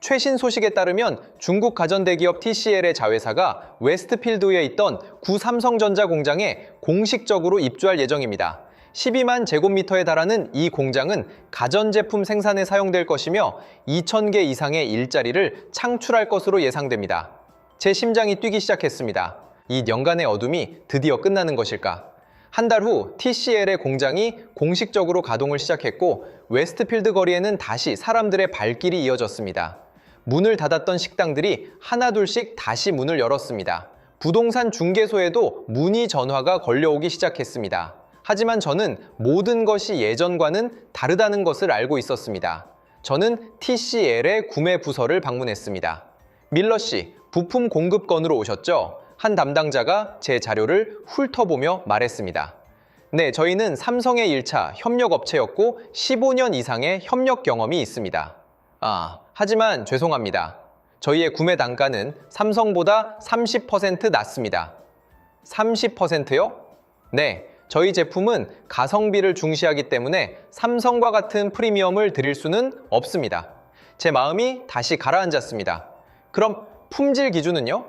최신 소식에 따르면 중국 가전대기업 TCL의 자회사가 웨스트필드에 있던 구 삼성전자 공장에 공식적으로 입주할 예정입니다. 12만 제곱미터에 달하는 이 공장은 가전제품 생산에 사용될 것이며 2,000개 이상의 일자리를 창출할 것으로 예상됩니다. 제 심장이 뛰기 시작했습니다. 이 년간의 어둠이 드디어 끝나는 것일까? 한 달 후 TCL의 공장이 공식적으로 가동을 시작했고 웨스트필드 거리에는 다시 사람들의 발길이 이어졌습니다. 문을 닫았던 식당들이 하나둘씩 다시 문을 열었습니다. 부동산 중개소에도 문의 전화가 걸려오기 시작했습니다. 하지만 저는 모든 것이 예전과는 다르다는 것을 알고 있었습니다. 저는 TCL의 구매 부서를 방문했습니다. 밀러 씨, 부품 공급건으로 오셨죠? 한 담당자가 제 자료를 훑어보며 말했습니다. 네, 저희는 삼성의 1차 협력업체였고 15년 이상의 협력 경험이 있습니다. 하지만 죄송합니다. 저희의 구매 단가는 삼성보다 30% 낮습니다. 30%요? 네, 저희 제품은 가성비를 중시하기 때문에 삼성과 같은 프리미엄을 드릴 수는 없습니다. 제 마음이 다시 가라앉았습니다. 그럼 품질 기준은요?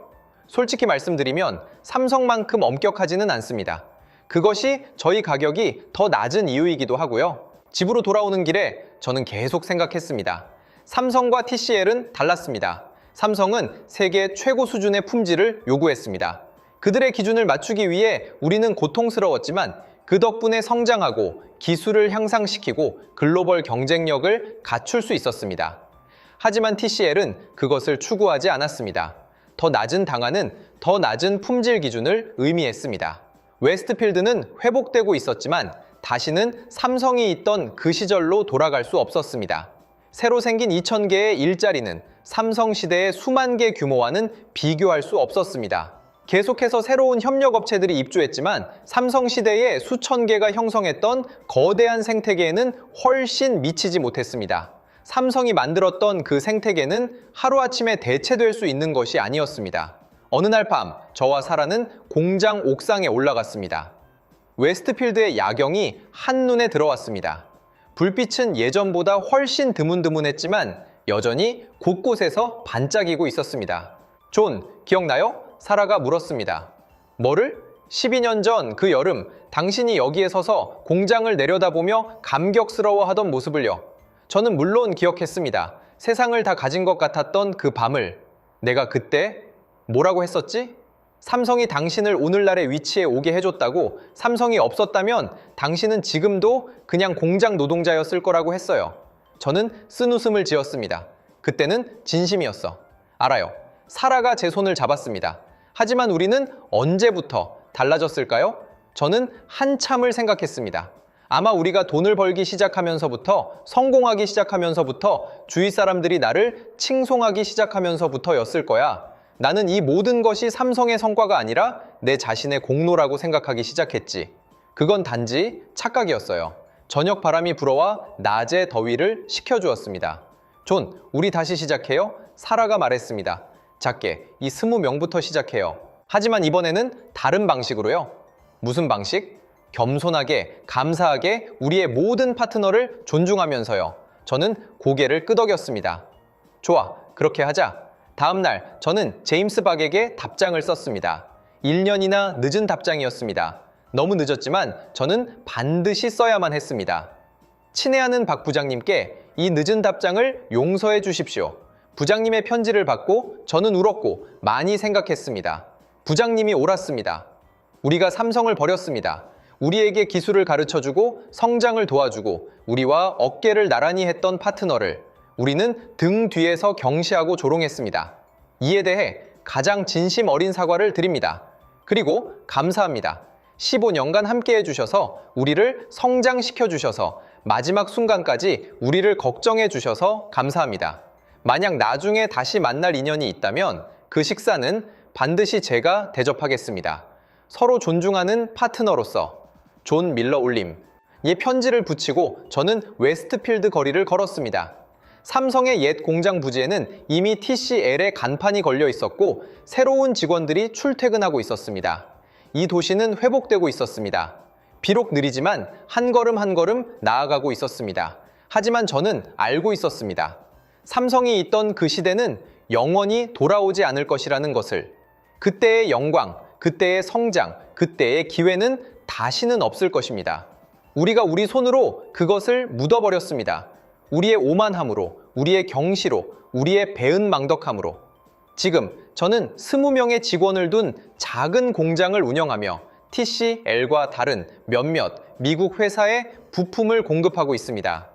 솔직히 말씀드리면 삼성만큼 엄격하지는 않습니다. 그것이 저희 가격이 더 낮은 이유이기도 하고요. 집으로 돌아오는 길에 저는 계속 생각했습니다. 삼성과 TCL은 달랐습니다. 삼성은 세계 최고 수준의 품질을 요구했습니다. 그들의 기준을 맞추기 위해 우리는 고통스러웠지만 그 덕분에 성장하고 기술을 향상시키고 글로벌 경쟁력을 갖출 수 있었습니다. 하지만 TCL은 그것을 추구하지 않았습니다. 더 낮은 단가는 더 낮은 품질 기준을 의미했습니다. 웨스트필드는 회복되고 있었지만 다시는 삼성이 있던 그 시절로 돌아갈 수 없었습니다. 새로 생긴 2,000개의 일자리는 삼성 시대의 수만 개 규모와는 비교할 수 없었습니다. 계속해서 새로운 협력업체들이 입주했지만 삼성 시대에 수천 개가 형성했던 거대한 생태계에는 훨씬 미치지 못했습니다. 삼성이 만들었던 그 생태계는 하루아침에 대체될 수 있는 것이 아니었습니다. 어느 날 밤, 저와 사라는 공장 옥상에 올라갔습니다. 웨스트필드의 야경이 한눈에 들어왔습니다. 불빛은 예전보다 훨씬 드문드문했지만 여전히 곳곳에서 반짝이고 있었습니다. 존, 기억나요? 사라가 물었습니다. 뭐를? 12년 전 그 여름, 당신이 여기에 서서 공장을 내려다보며 감격스러워하던 모습을요. 저는 물론 기억했습니다. 세상을 다 가진 것 같았던 그 밤을. 내가 그때 뭐라고 했었지? 삼성이 당신을 오늘날의 위치에 오게 해줬다고. 삼성이 없었다면 당신은 지금도 그냥 공장 노동자였을 거라고 했어요. 저는 쓴웃음을 지었습니다. 그때는 진심이었어. 알아요. 사라가 제 손을 잡았습니다. 하지만 우리는 언제부터 달라졌을까요? 저는 한참을 생각했습니다. 아마 우리가 돈을 벌기 시작하면서부터, 성공하기 시작하면서부터, 주위 사람들이 나를 칭송하기 시작하면서부터였을 거야. 나는 이 모든 것이 삼성의 성과가 아니라 내 자신의 공로라고 생각하기 시작했지. 그건 단지 착각이었어요. 저녁 바람이 불어와 낮의 더위를 식혀주었습니다. 존, 우리 다시 시작해요? 사라가 말했습니다. 작게, 이 20명부터 시작해요. 하지만 이번에는 다른 방식으로요. 무슨 방식? 겸손하게, 감사하게 우리의 모든 파트너를 존중하면서요. 저는 고개를 끄덕였습니다. 좋아, 그렇게 하자. 다음 날 저는 제임스 박에게 답장을 썼습니다. 1년이나 늦은 답장이었습니다. 너무 늦었지만 저는 반드시 써야만 했습니다. 친애하는 박 부장님께 이 늦은 답장을 용서해 주십시오. 부장님의 편지를 받고 저는 울었고 많이 생각했습니다. 부장님이 옳았습니다. 우리가 삼성을 버렸습니다. 우리에게 기술을 가르쳐주고 성장을 도와주고 우리와 어깨를 나란히 했던 파트너를 우리는 등 뒤에서 경시하고 조롱했습니다. 이에 대해 가장 진심 어린 사과를 드립니다. 그리고 감사합니다. 15년간 함께 해주셔서 우리를 성장시켜 주셔서 마지막 순간까지 우리를 걱정해 주셔서 감사합니다. 만약 나중에 다시 만날 인연이 있다면 그 식사는 반드시 제가 대접하겠습니다. 서로 존중하는 파트너로서. 존 밀러 올림. 이 편지를 붙이고 저는 웨스트필드 거리를 걸었습니다. 삼성의 옛 공장 부지에는 이미 TCL의 간판이 걸려 있었고 새로운 직원들이 출퇴근하고 있었습니다. 이 도시는 회복되고 있었습니다. 비록 느리지만 한 걸음 한 걸음 나아가고 있었습니다. 하지만 저는 알고 있었습니다. 삼성이 있던 그 시대는 영원히 돌아오지 않을 것이라는 것을, 그때의 영광, 그때의 성장, 그때의 기회는 다시는 없을 것입니다. 우리가 우리 손으로 그것을 묻어버렸습니다. 우리의 오만함으로, 우리의 경시로, 우리의 배은망덕함으로. 지금 저는 20명의 직원을 둔 작은 공장을 운영하며 TCL과 다른 몇몇 미국 회사에 부품을 공급하고 있습니다.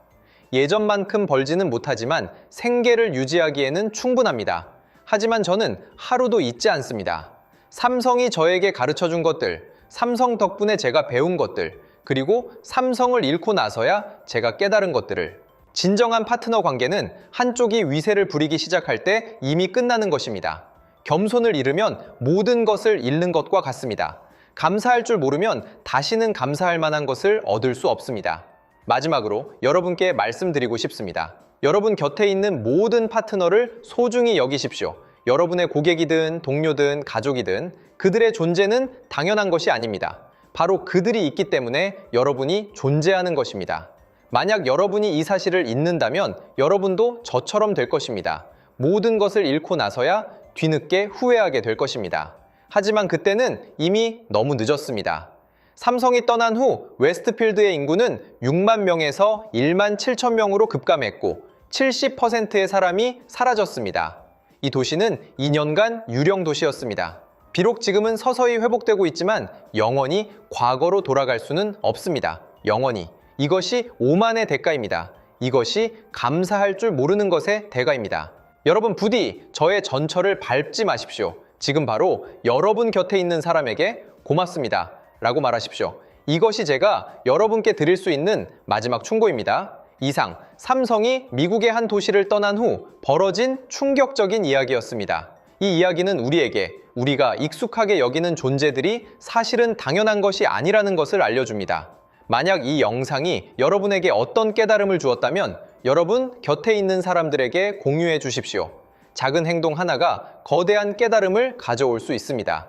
예전만큼 벌지는 못하지만 생계를 유지하기에는 충분합니다. 하지만 저는 하루도 잊지 않습니다. 삼성이 저에게 가르쳐준 것들, 삼성 덕분에 제가 배운 것들, 그리고 삼성을 잃고 나서야 제가 깨달은 것들을. 진정한 파트너 관계는 한쪽이 위세를 부리기 시작할 때 이미 끝나는 것입니다. 겸손을 잃으면 모든 것을 잃는 것과 같습니다. 감사할 줄 모르면 다시는 감사할 만한 것을 얻을 수 없습니다. 마지막으로 여러분께 말씀드리고 싶습니다. 여러분 곁에 있는 모든 파트너를 소중히 여기십시오. 여러분의 고객이든 동료든 가족이든 그들의 존재는 당연한 것이 아닙니다. 바로 그들이 있기 때문에 여러분이 존재하는 것입니다. 만약 여러분이 이 사실을 잊는다면 여러분도 저처럼 될 것입니다. 모든 것을 잃고 나서야 뒤늦게 후회하게 될 것입니다. 하지만 그때는 이미 너무 늦었습니다. 삼성이 떠난 후 웨스트필드의 인구는 6만 명에서 1만 7천 명으로 급감했고 70%의 사람이 사라졌습니다. 이 도시는 2년간 유령 도시였습니다. 비록 지금은 서서히 회복되고 있지만 영원히 과거로 돌아갈 수는 없습니다. 영원히. 이것이 오만의 대가입니다. 이것이 감사할 줄 모르는 것의 대가입니다. 여러분 부디 저의 전철을 밟지 마십시오. 지금 바로 여러분 곁에 있는 사람에게 고맙습니다 라고 말하십시오. 이것이 제가 여러분께 드릴 수 있는 마지막 충고입니다. 이상 삼성이 미국의 한 도시를 떠난 후 벌어진 충격적인 이야기였습니다. 이 이야기는 우리에게 우리가 익숙하게 여기는 존재들이 사실은 당연한 것이 아니라는 것을 알려줍니다. 만약 이 영상이 여러분에게 어떤 깨달음을 주었다면 여러분 곁에 있는 사람들에게 공유해 주십시오. 작은 행동 하나가 거대한 깨달음을 가져올 수 있습니다.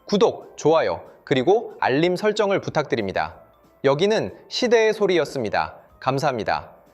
구독, 좋아요, 그리고 알림 설정을 부탁드립니다. 여기는 시대의 소리였습니다. 감사합니다.